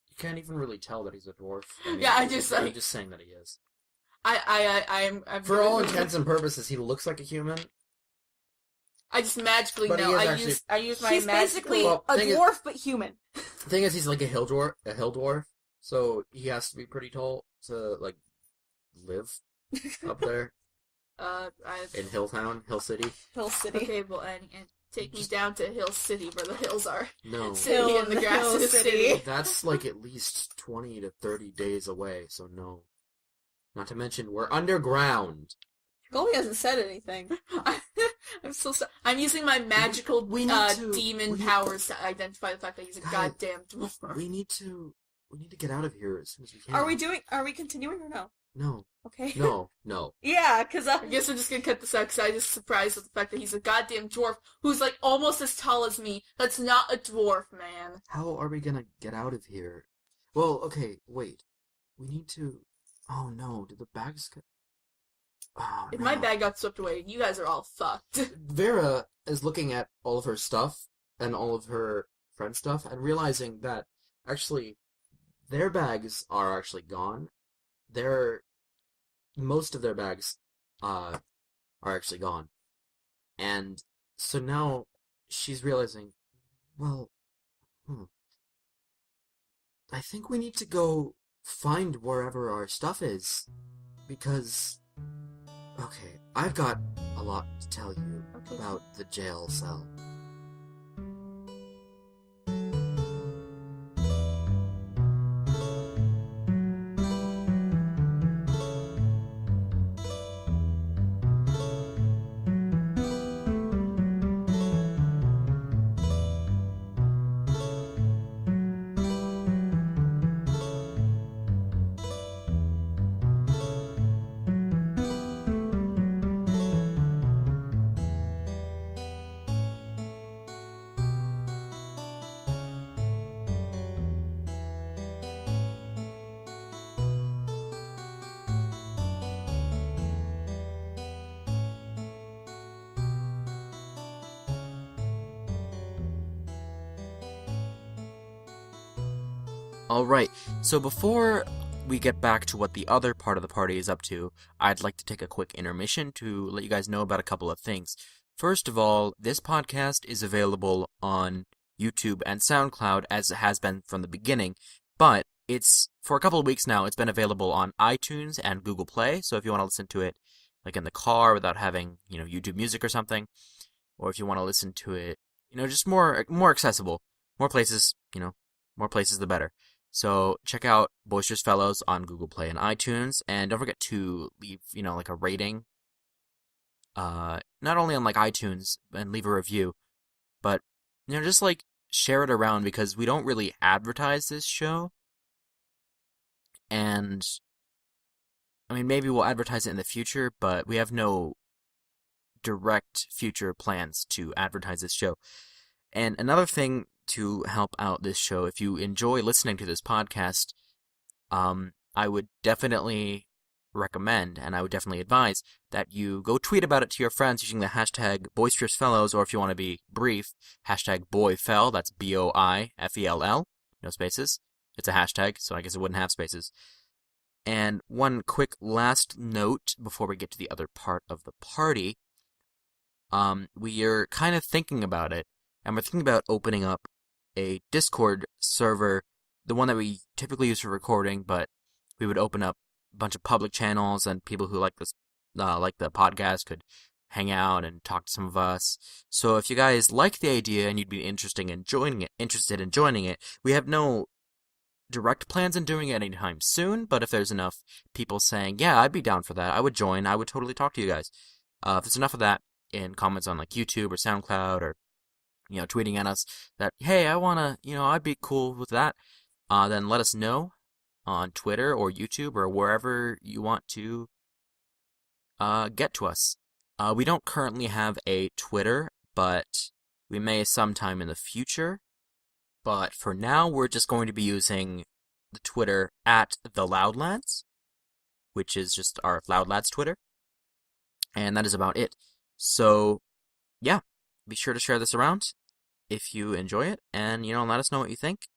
You can't even really tell that he's a dwarf. Yeah, I'm just saying that he is. I'm For all intents and purposes, he looks like a human. I just magically But he know. is I actually- use my He's basically. basically a thing is- dwarf, but human. The thing is, he's like a hill dwarf, so he has to be pretty tall to like live up there in Hilltown, Hill City. Hill City. Okay, well, and take me down to Hill City where the hills are. No, City and the grass Hill is City. city. that's like at least 20 to 30 days away. So no. Not to mention, we're underground. Golby hasn't said anything. I'm so sorry. I'm using my magical We need to- demon we need- powers to identify the fact that he's a Guys, goddamn dwarf. We need to get out of here as soon as we can. Are we continuing or no? No, Okay. no. Yeah, because I guess I'm just gonna cut this out because I'm just surprised with the fact that he's a goddamn dwarf who's like almost as tall as me. That's not a dwarf, man. How are we gonna get out of here? Well, okay, wait. We need to. Oh no! Did the bags get? Oh, If no. my bag got swept away, you guys are all fucked. Vera is looking at all of her stuff and all of her friend stuff and realizing that actually their bags are actually gone. Most of their bags are actually gone. And so now she's realizing, well, I think we need to go find wherever our stuff is. Because, okay, I've got a lot to tell you about the jail cell. Alright, so before we get back to what the other part of the party is up to, I'd like to take a quick intermission to let you guys know about a couple of things. First of all, this podcast is available on YouTube and SoundCloud as it has been from the beginning, but it's, for a couple of weeks now, it's been available on iTunes and Google Play, so if you want to listen to it like in the car without having, YouTube Music or something, or if you want to listen to it, just more accessible, more places the better. So check out Boisterous Fellows on Google Play and iTunes, and don't forget to leave, like a rating, not only on like iTunes and leave a review, but just like share it around because we don't really advertise this show, and I mean maybe we'll advertise it in the future, but we have no direct future plans to advertise this show. And another thing to help out this show, if you enjoy listening to this podcast, I would definitely recommend, and I would definitely advise, that you go tweet about it to your friends using the hashtag Boisterous Fellows, or if you want to be brief, hashtag BoyFell, that's BoIFELL, no spaces. It's a hashtag, so I guess it wouldn't have spaces. And one quick last note before we get to the other part of the party. we are kind of thinking about it, and we're thinking about opening up a Discord server, the one that we typically use for recording, but we would open up a bunch of public channels, and people who like this, like the podcast, could hang out and talk to some of us. So if you guys like the idea and you'd be interested in joining it, we have no direct plans on doing it anytime soon, but if there's enough people saying, yeah, I'd be down for that, I would join, I would totally talk to you guys. If there's enough of that in comments on like YouTube or SoundCloud, or tweeting at us that, hey, I wanna, I'd be cool with that, then let us know on Twitter or YouTube or wherever you want to get to us. We don't currently have a Twitter, but we may sometime in the future. But for now, we're just going to be using the Twitter at the Loudlads, which is just our Loudlads Twitter. And that is about it. So, yeah, be sure to share this around if you enjoy it, and, let us know what you think.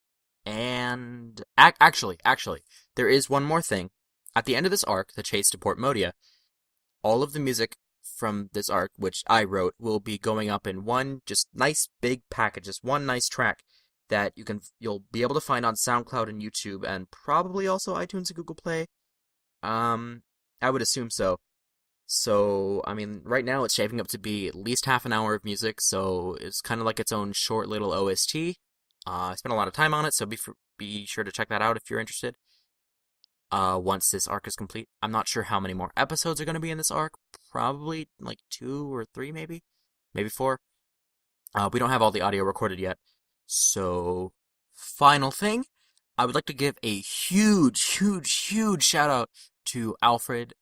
And, actually, there is one more thing. At the end of this arc, the chase to Port Modia, all of the music from this arc, which I wrote, will be going up in one just nice big package, just one nice track that you'll be able to find on SoundCloud and YouTube, and probably also iTunes and Google Play. I would assume so. So, I mean, right now it's shaping up to be at least half an hour of music, so it's kind of like its own short little OST. I spent a lot of time on it, so be sure to check that out if you're interested. Once this arc is complete. I'm not sure how many more episodes are going to be in this arc. Probably like 2 or 3, maybe 4. We don't have all the audio recorded yet. So, final thing, I would like to give a huge shout out to Alfred.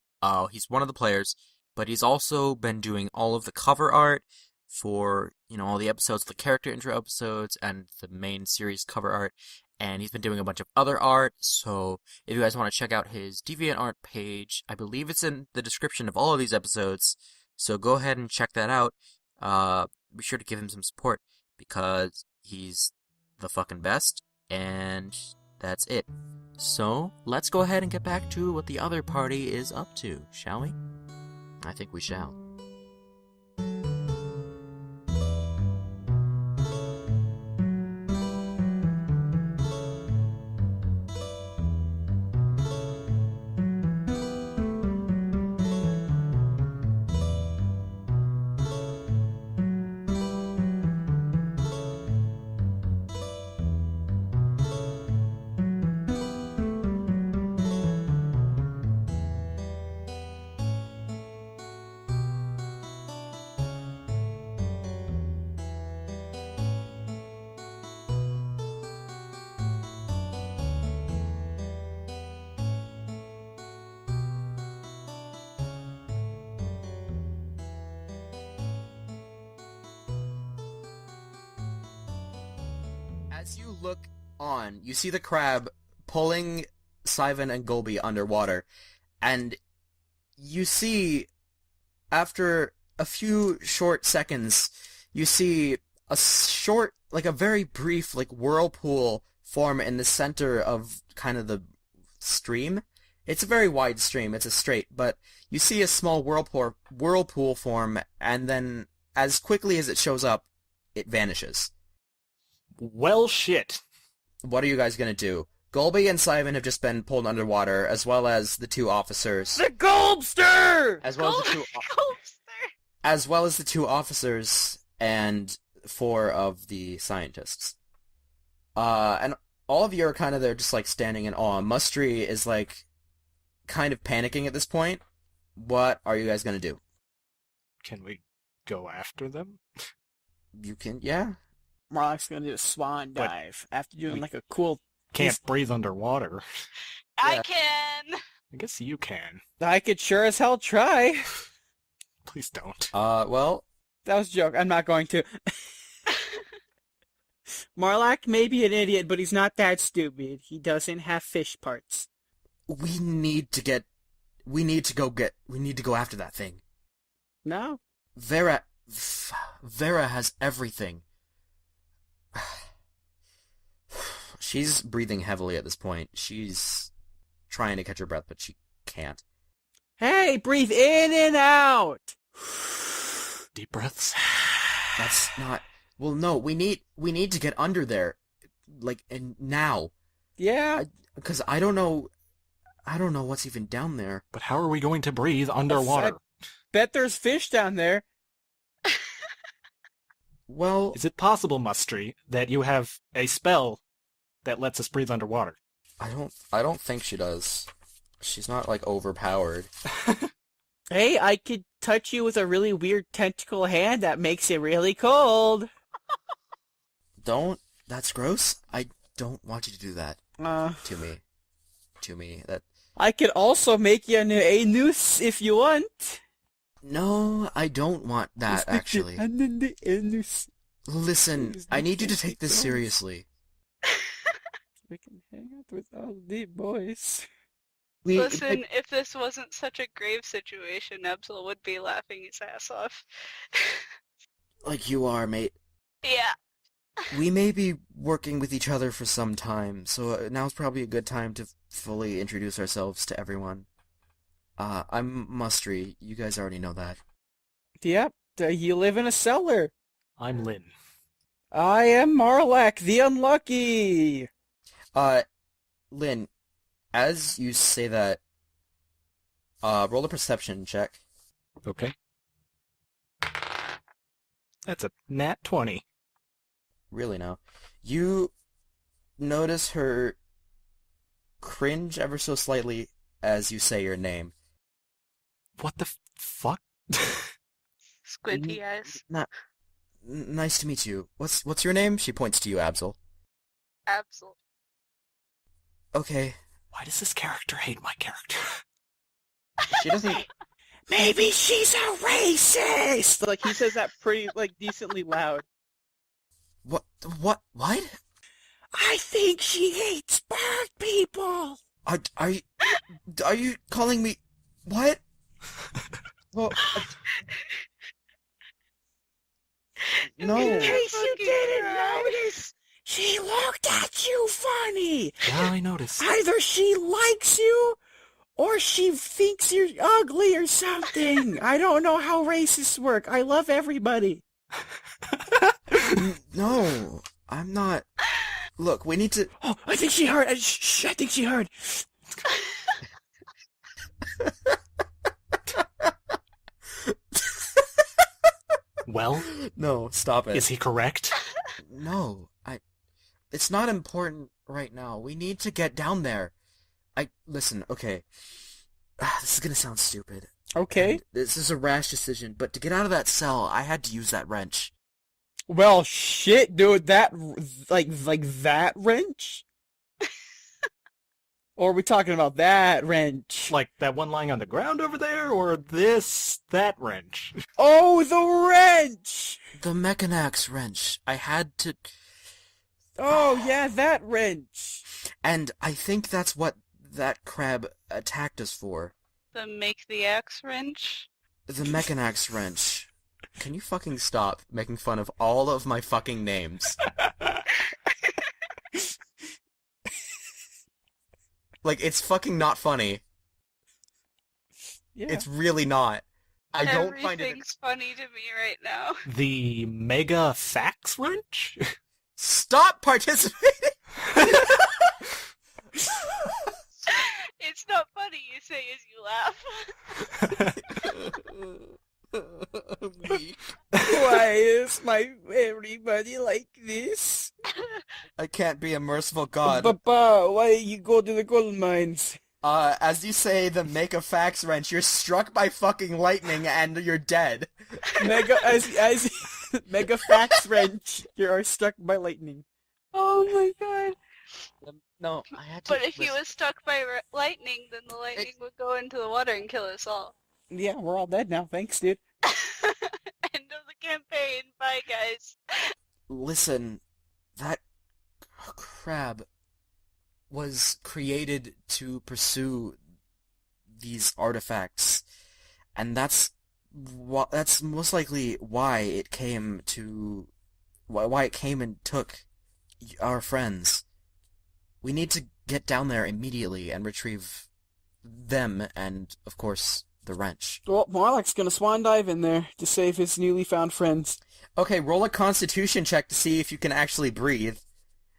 He's one of the players, but he's also been doing all of the cover art for, all the episodes, the character intro episodes, and the main series cover art. And he's been doing a bunch of other art, so if you guys want to check out his DeviantArt page, I believe it's in the description of all of these episodes, so go ahead and check that out. Be sure to give him some support, because he's the fucking best, and that's it. So, let's go ahead and get back to what the other party is up to, shall we? I think we shall. As you look on, you see the crab pulling Sivan and Golby underwater, and you see, after a few short seconds, you see a very brief, whirlpool form in the center of kind of the stream. It's a very wide stream, it's a strait, but you see a small whirlpool form, and then, as quickly as it shows up, it vanishes. Well, shit. What are you guys gonna do? Golby and Sivan have just been pulled underwater, as well as the 2 officers. The Golbster! As well as the 2 officers and 4 of the scientists. And all of you are kind of there just, standing in awe. Mustry is, kind of panicking at this point. What are you guys gonna do? Can we go after them? You can, yeah. Marlock's gonna do a swan dive after doing a cool. Can't breathe underwater. I can. I guess you can. I could sure as hell try. Please don't. Well, that was a joke. I'm not going to. Marlock may be an idiot, but he's not that stupid. He doesn't have fish parts. we need to go after that thing. No. Vera has everything. She's breathing heavily at this point. She's trying to catch her breath, but she can't. Hey, breathe in and out! Deep breaths. That's not... Well, no, we need to get under there. Like, and now. Yeah. Because I don't know what's even down there. But how are we going to breathe underwater? Bet there's fish down there. Well... Is it possible, Mustry, that you have a spell that lets us breathe underwater? I don't think she does. She's not, like, overpowered. Hey, I could touch you with a really weird tentacle hand that makes it really cold. Don't. That's gross. I don't want you to do that to me. That. I could also make you a noose if you want. No, I don't want that, actually. Listen, I need you to take this seriously. We can hang out with all the boys. Listen, if this wasn't such a grave situation, Ebsel would be laughing his ass off. Like you are, mate. Yeah. We may be working with each other for some time, so now's probably a good time to fully introduce ourselves to everyone. I'm Mustry. You guys already know that. Yep, you live in a cellar. I'm Lynn. I am Marlak, the Unlucky. Lynn, as you say that, roll a perception check. Okay. That's a nat 20. Really now. You notice her cringe ever so slightly as you say your name. What the fuck? Squinty eyes. Nice to meet you. What's your name? She points to you, Absol. Absol. Okay. Why does this character hate my character? She doesn't... Maybe she's a racist! Like, he says that pretty, decently loud. What? I think she hates bird people! Are you calling me... What? Well... No. In case you didn't notice, she looked at you funny! Yeah, I noticed. Either she likes you, or she thinks you're ugly or something. I don't know how racists work. I love everybody. No, I'm not... Look, we need to... Oh, I think she heard. Shh, I think she heard. Well? No, stop it. Is he correct? No, it's not important right now. We need to get down there. Listen, okay. This is gonna sound stupid. Okay. And this is a rash decision, but to get out of that cell, I had to use that wrench. Well, shit, dude. That like that wrench. Or are we talking about that wrench? Like that one lying on the ground over there, or that wrench? Oh, the wrench! The Mechanax wrench. I had to... Oh, yeah, that wrench. And I think that's what that crab attacked us for. The make the axe wrench? The Mechanax wrench. Can you fucking stop making fun of all of my fucking names? Like, it's fucking not funny. Yeah. It's really not. I don't find it... Everything's funny to me right now. The Mega Fax wrench? Stop participating! It's not funny, you say as you laugh. Why is everybody like this? I can't be a merciful god. Papa, why you go to the gold mines? As you say the make a fax wrench, you're struck by fucking lightning and you're dead. As Mega Fax Wrench, you are struck by lightning. Oh my god. No, I had to... But if he was struck by lightning, then the lightning would go into the water and kill us all. Yeah, we're all dead now. Thanks, dude. End of the campaign. Bye, guys. Listen, that crab was created to pursue these artifacts, and that's most likely why it came and took our friends. We need to get down there immediately and retrieve them and, of course, the wrench. Well, Marlek's gonna swan dive in there to save his newly found friends. Okay, roll a constitution check to see if you can actually breathe.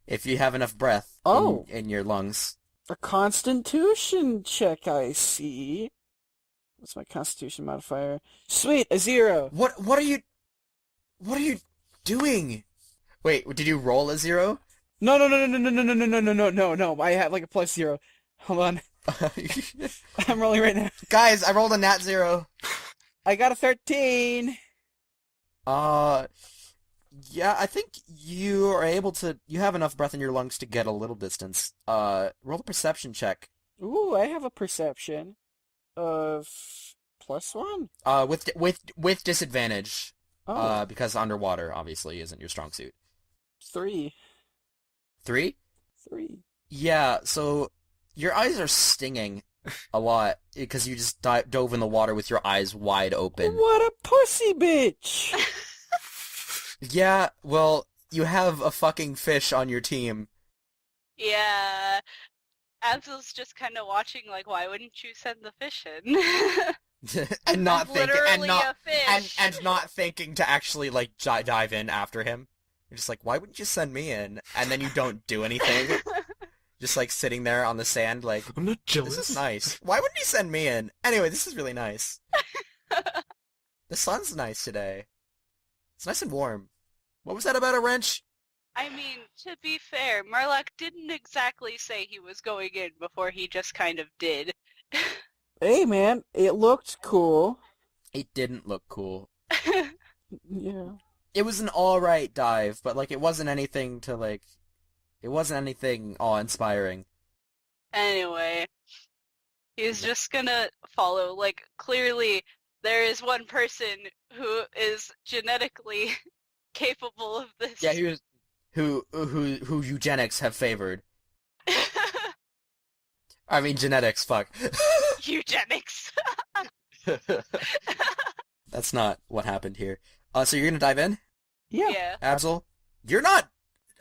If you have enough breath in your lungs. A constitution check, I see. What's my constitution modifier? Sweet, a 0. What are you doing? Wait, did you roll a 0? No. I have like a +0. Hold on. I'm rolling right now. Guys, I rolled a nat 0. I got a 13. Yeah, I think you are able to... You have enough breath in your lungs to get a little distance. Roll a perception check. Ooh, I have a perception of +1. With disadvantage. Oh, Because underwater, obviously, isn't your strong suit. 3. 3? 3. Yeah, so your eyes are stinging a lot because you just dove in the water with your eyes wide open. What a pussy bitch! Yeah, well, you have a fucking fish on your team. Yeah. Absel's just kind of watching, like, why wouldn't you send the fish in? and not I'm thinking, literally a fish. and not thinking to actually like dive in after him. You're just like, why wouldn't you send me in? And then you don't do anything. Just like sitting there on the sand, like, I'm not jealous. this is nice. Why wouldn't you send me in? Anyway, this is really nice. The sun's nice today. It's nice and warm. What was that about a wrench? I mean, to be fair, Marlak didn't exactly say he was going in before he just kind of did. Hey man, it looked cool. It didn't look cool. Yeah. It was an alright dive, but like it wasn't anything to like... It wasn't anything awe-inspiring. Anyway, he's just gonna follow. Like, clearly, there is one person who is genetically capable of this. Yeah, he was... Who eugenics have favored. I mean, genetics, fuck. Eugenics. That's not what happened here. So you're gonna dive in? Yeah. Absol? You're not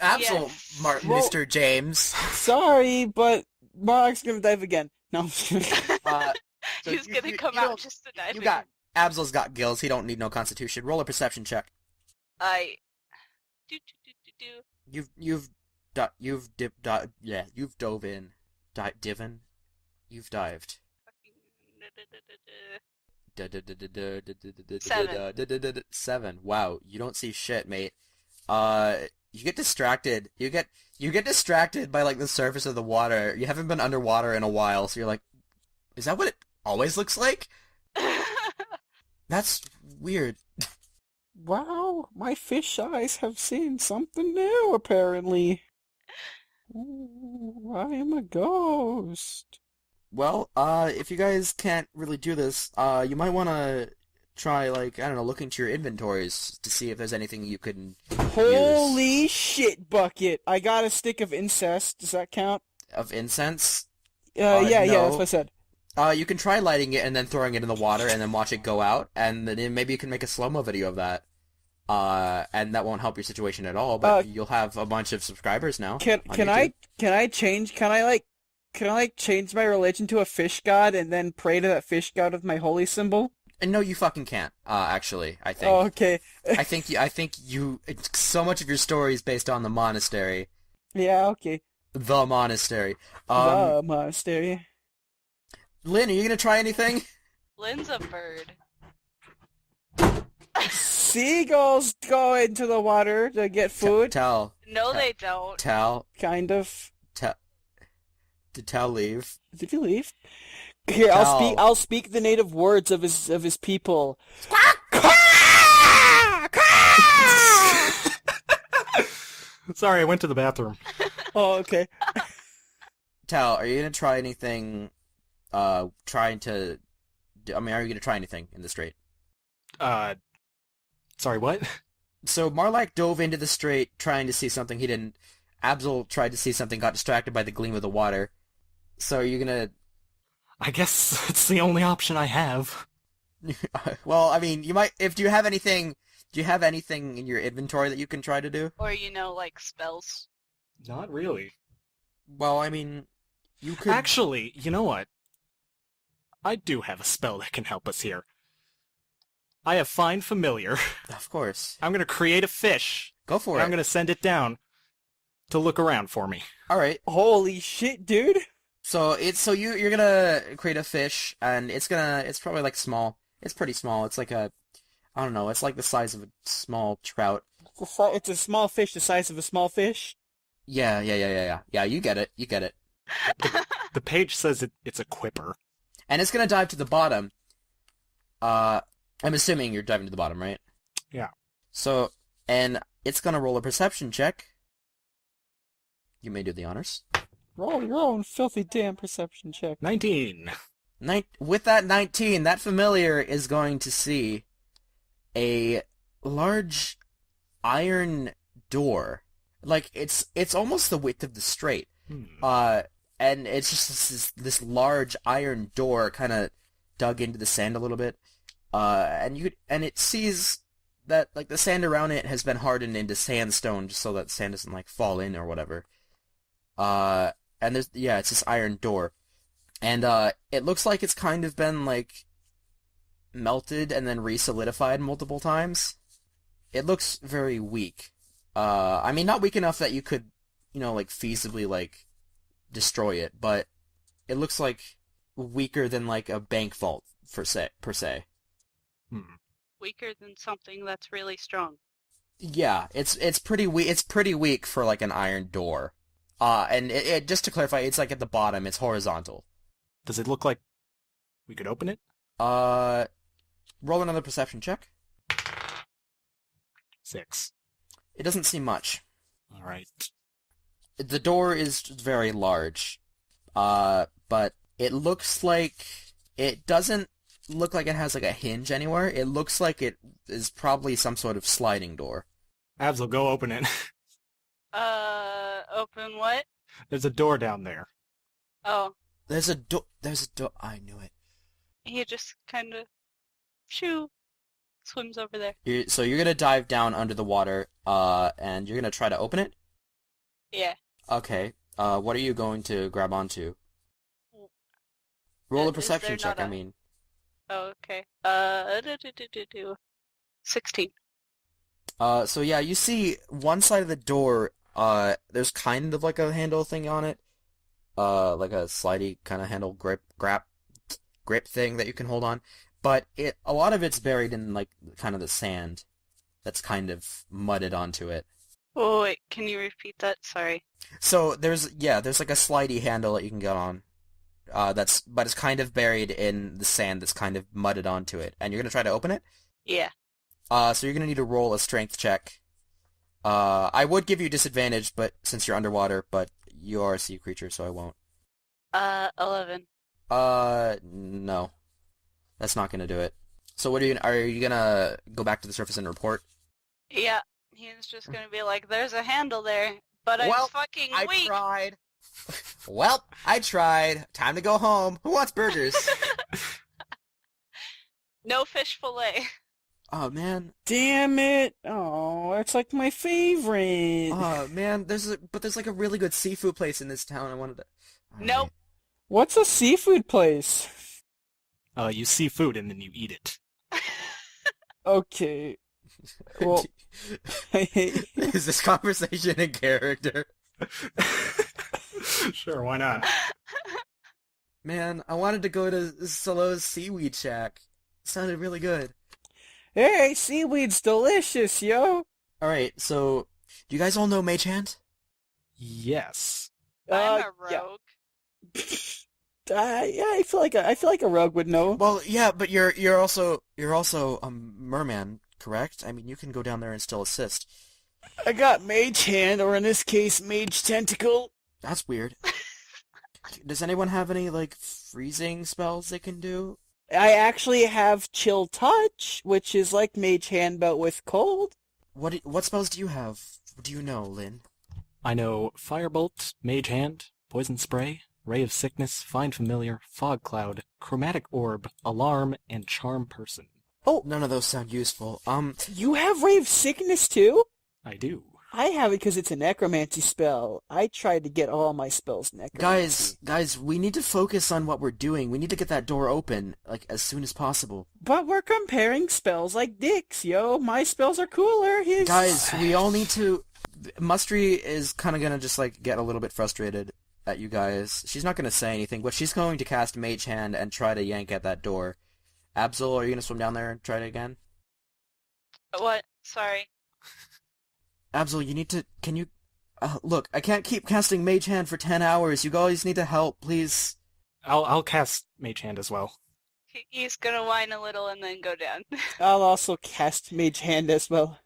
Absol, Yes. Well- Mr. James. Sorry, but Mark's gonna dive again. No, I'm just kidding. So He's gonna come you out don't- just to dive You in. got... Absol's got gills, he don't need no constitution. Roll a perception check. I... You've dove in. Divin? You've dived. 7. 7. Wow, you don't see shit, mate. You get distracted. You get distracted by like the surface of the water. You haven't been underwater in a while, so you're like, is that what it always looks like? That's weird. Wow, my fish eyes have seen something new, apparently. Ooh, I am a ghost. Well, if you guys can't really do this, you might want to try, like, I don't know, look into your inventories to see if there's anything you can Holy shit, Bucket! I got a stick of incest. Does that count? of incense. Yeah, no. that's what I said. You can try lighting it and then throwing it in the water and then watch it go out, and then maybe you can make a slow-mo video of that. And that won't help your situation at all, but you'll have a bunch of subscribers now. Can on I YouTube. change my religion to a fish god and then pray to that fish god with my holy symbol? And no, you fucking can't. Actually, I think. Oh, okay. I think you. So much of your story is based on the monastery. Yeah, okay. The monastery. The monastery. Lynn, are you gonna try anything? Lynn's a bird. Seagulls go into the water to get food. Tell. No, they don't. Tell. Kind of. Did Tell leave? Did he leave? Here, Tell. I'll speak the native words of his people. Sorry, I went to the bathroom. Oh, okay. Tell, are you gonna try anything? Are you gonna try anything in the strait? Sorry, what? So Marlak dove into the strait trying to see something he didn't. Absol tried to see something, got distracted by the gleam of the water. So are you gonna... I guess it's the only option I have. Well, I mean, you might... Do you have anything in your inventory that you can try to do? Or, like, spells. Not really. Well, I mean, you could... Actually, you know what? I do have a spell that can help us here. I have Find Familiar. Of course. I'm going to create a fish. Go for and it. I'm going to send it down to look around for me. All right. Holy shit, dude. So you're gonna create a fish, and it's probably like small. It's pretty small. It's like I don't know. It's like the size of a small trout. It's a small fish the size of a small fish. Yeah. Yeah, you get it. The page says it's a quipper. And it's gonna dive to the bottom. I'm assuming you're diving to the bottom, right? Yeah. So, and it's gonna roll a perception check. You may do the honors. Roll your own filthy damn perception check. 19. With that 19, that familiar is going to see a large iron door. Like, it's almost the width of the straight. And it's just this large iron door kind of dug into the sand a little bit. And it sees that, like, the sand around it has been hardened into sandstone just so that the sand doesn't, like, fall in or whatever. And it's this iron door. And, it looks like it's kind of been, like, melted and then re-solidified multiple times. It looks very weak. I mean, not weak enough that you could, like, feasibly, like, destroy it, but it looks like weaker than, like, a bank vault, per se. Weaker than something that's really strong. Yeah, it's pretty weak. It's pretty weak for, like, an iron door. And it just to clarify, it's like at the bottom. It's horizontal. Does it look like we could open it? Roll another perception check. 6. It doesn't seem much. All right. The door is very large, but it looks like it doesn't look like it has like a hinge anywhere. It looks like it is probably some sort of sliding door. Abs will go open it. Open what? There's a door down there. Oh, There's a door. I knew it. he just kind of, swims over there. So you're gonna dive down under the water, and you're gonna try to open it? Yeah. Okay. What are you going to grab onto? Roll a Is there perception check, not I a- mean. Oh, okay. 16. So yeah, you see one side of the door, there's kind of like a handle thing on it. Like a slidey kind of handle grip thing that you can hold on. But a lot of it's buried in like kind of the sand that's kind of mudded onto it. Oh, wait, can you repeat that? Sorry. So there's like a slidey handle that you can get on. But it's kind of buried in the sand that's kind of mudded onto it. And you're gonna try to open it? Yeah. So you're gonna need to roll a strength check. I would give you disadvantage, but since you're underwater, but you are a sea creature, so I won't. 11. No. That's not gonna do it. So are you gonna go back to the surface and report? Yeah, he's just gonna be like, there's a handle there, but I'm fucking weak. tried. Well, I tried. Time to go home. Who wants burgers? No fish fillet. Oh, man. Damn it! Oh, it's like my favorite. Oh, man. There's like a really good seafood place in this town. I wanted to... Nope. What's a seafood place? You see food and then you eat it. Okay. Well, I hate you. Is this conversation in character? Sure, why not? Man, I wanted to go to Solo's Seaweed Shack. It sounded really good. Hey, seaweed's delicious, yo. Alright, so... Do you guys all know Mage Hand? Yes. I'm a Yeah. rogue. Yeah, I feel like a rogue would know. Well, yeah, but you're also a merman, correct? I mean, you can go down there and still assist. I got mage hand, or in this case, mage tentacle. That's weird. Does anyone have any, like, freezing spells they can do? I actually have chill touch, which is like mage hand but with cold. What spells do you have? Do you know, Lynn? I know Firebolt, Mage Hand, Poison Spray, Ray of Sickness, Find Familiar, Fog Cloud, Chromatic Orb, Alarm, and Charm Person. Oh, none of those sound useful. You have ray of sickness too? I do. I have it because it's a necromancy spell. I tried to get all my spells necromancy. Guys, we need to focus on what we're doing. We need to get that door open, like, as soon as possible. But we're comparing spells like dicks, yo. My spells are cooler. His... Guys, we all need to... Mustry is kind of gonna just, like, get a little bit frustrated at you guys. She's not gonna say anything, but she's going to cast Mage Hand and try to yank at that door. Absol, are you gonna swim down there and try it again? What? Sorry. Absol, you need to... Can you... look, I can't keep casting Mage Hand for 10 hours. You guys need to help, please. I'll cast Mage Hand as well. He's gonna whine a little and then go down. I'll also cast Mage Hand as well.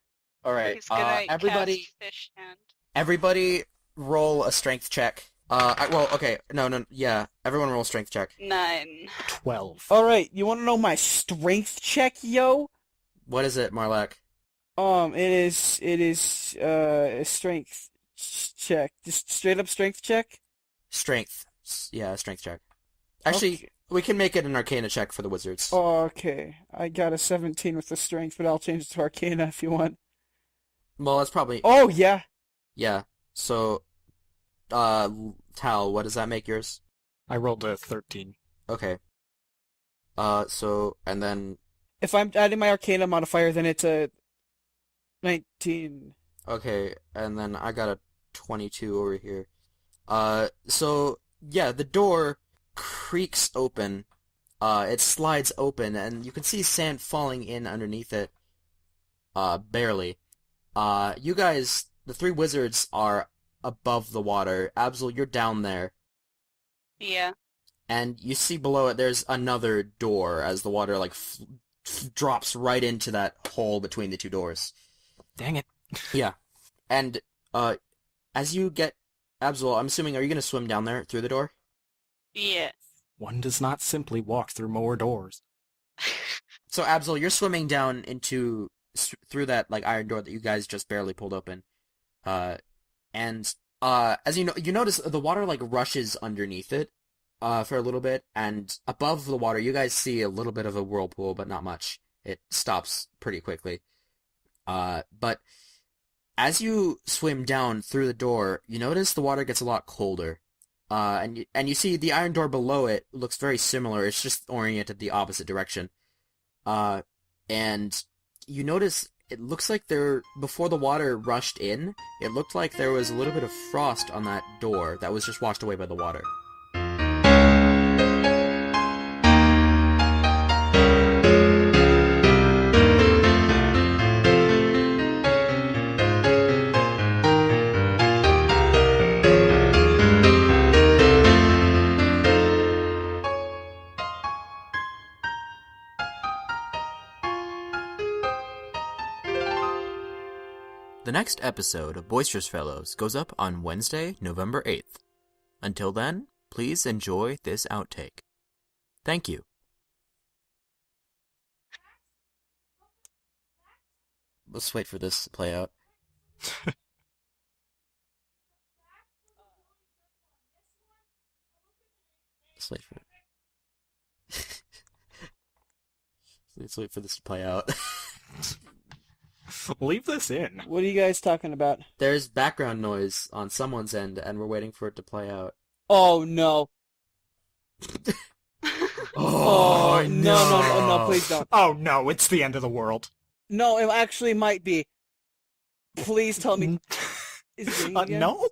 Alright, He's gonna everybody... cast Fish Hand. Everybody roll a strength check. Everyone roll a strength check. 9. 12. Alright, you want to know my strength check, yo? What is it, Marlak? It is a strength check. Just straight up strength check? Strength. Yeah, strength check. Actually, Okay. we can make it an Arcana check for the wizards. Oh, okay. I got a 17 with the strength, but I'll change it to Arcana if you want. Well, that's probably... Oh, yeah. Yeah, so... Tal, what does that make yours? I rolled a 13. Okay. And then... If I'm adding my Arcana modifier, then it's a 19. Okay, and then I got a 22 over here. The door creaks open. It slides open, and you can see sand falling in underneath it. Barely. You guys, the 3 wizards, are above the water. Absol, you're down there. Yeah. And you see below it, there's another door as the water, drops right into that hole between the 2 doors. Dang it. Yeah. And, as you get... Absol, I'm assuming, are you gonna swim down there through the door? Yeah. One does not simply walk through more doors. So, Absol, you're swimming down through that, iron door that you guys just barely pulled open. As you notice, the water, rushes underneath it, for a little bit, and above the water, you guys see a little bit of a whirlpool, but not much. It stops pretty quickly. But as you swim down through the door, you notice the water gets a lot colder. And you see the iron door below it looks very similar, it's just oriented the opposite direction. And you notice it looks like before the water rushed in, it looked like there was a little bit of frost on that door that was just washed away by the water. The next episode of Boisterous Fellows goes up on Wednesday, November 8th. Until then, please enjoy this outtake. Thank you. Let's wait for this to play out. Let's wait for it. Let's wait for this to play out. Leave this in. What are you guys talking about? There's background noise on someone's end, and we're waiting for it to play out. Oh, no. Oh, no, please don't. Oh, no, it's the end of the world. No, it actually might be. Please tell me. Is it ringing again? No?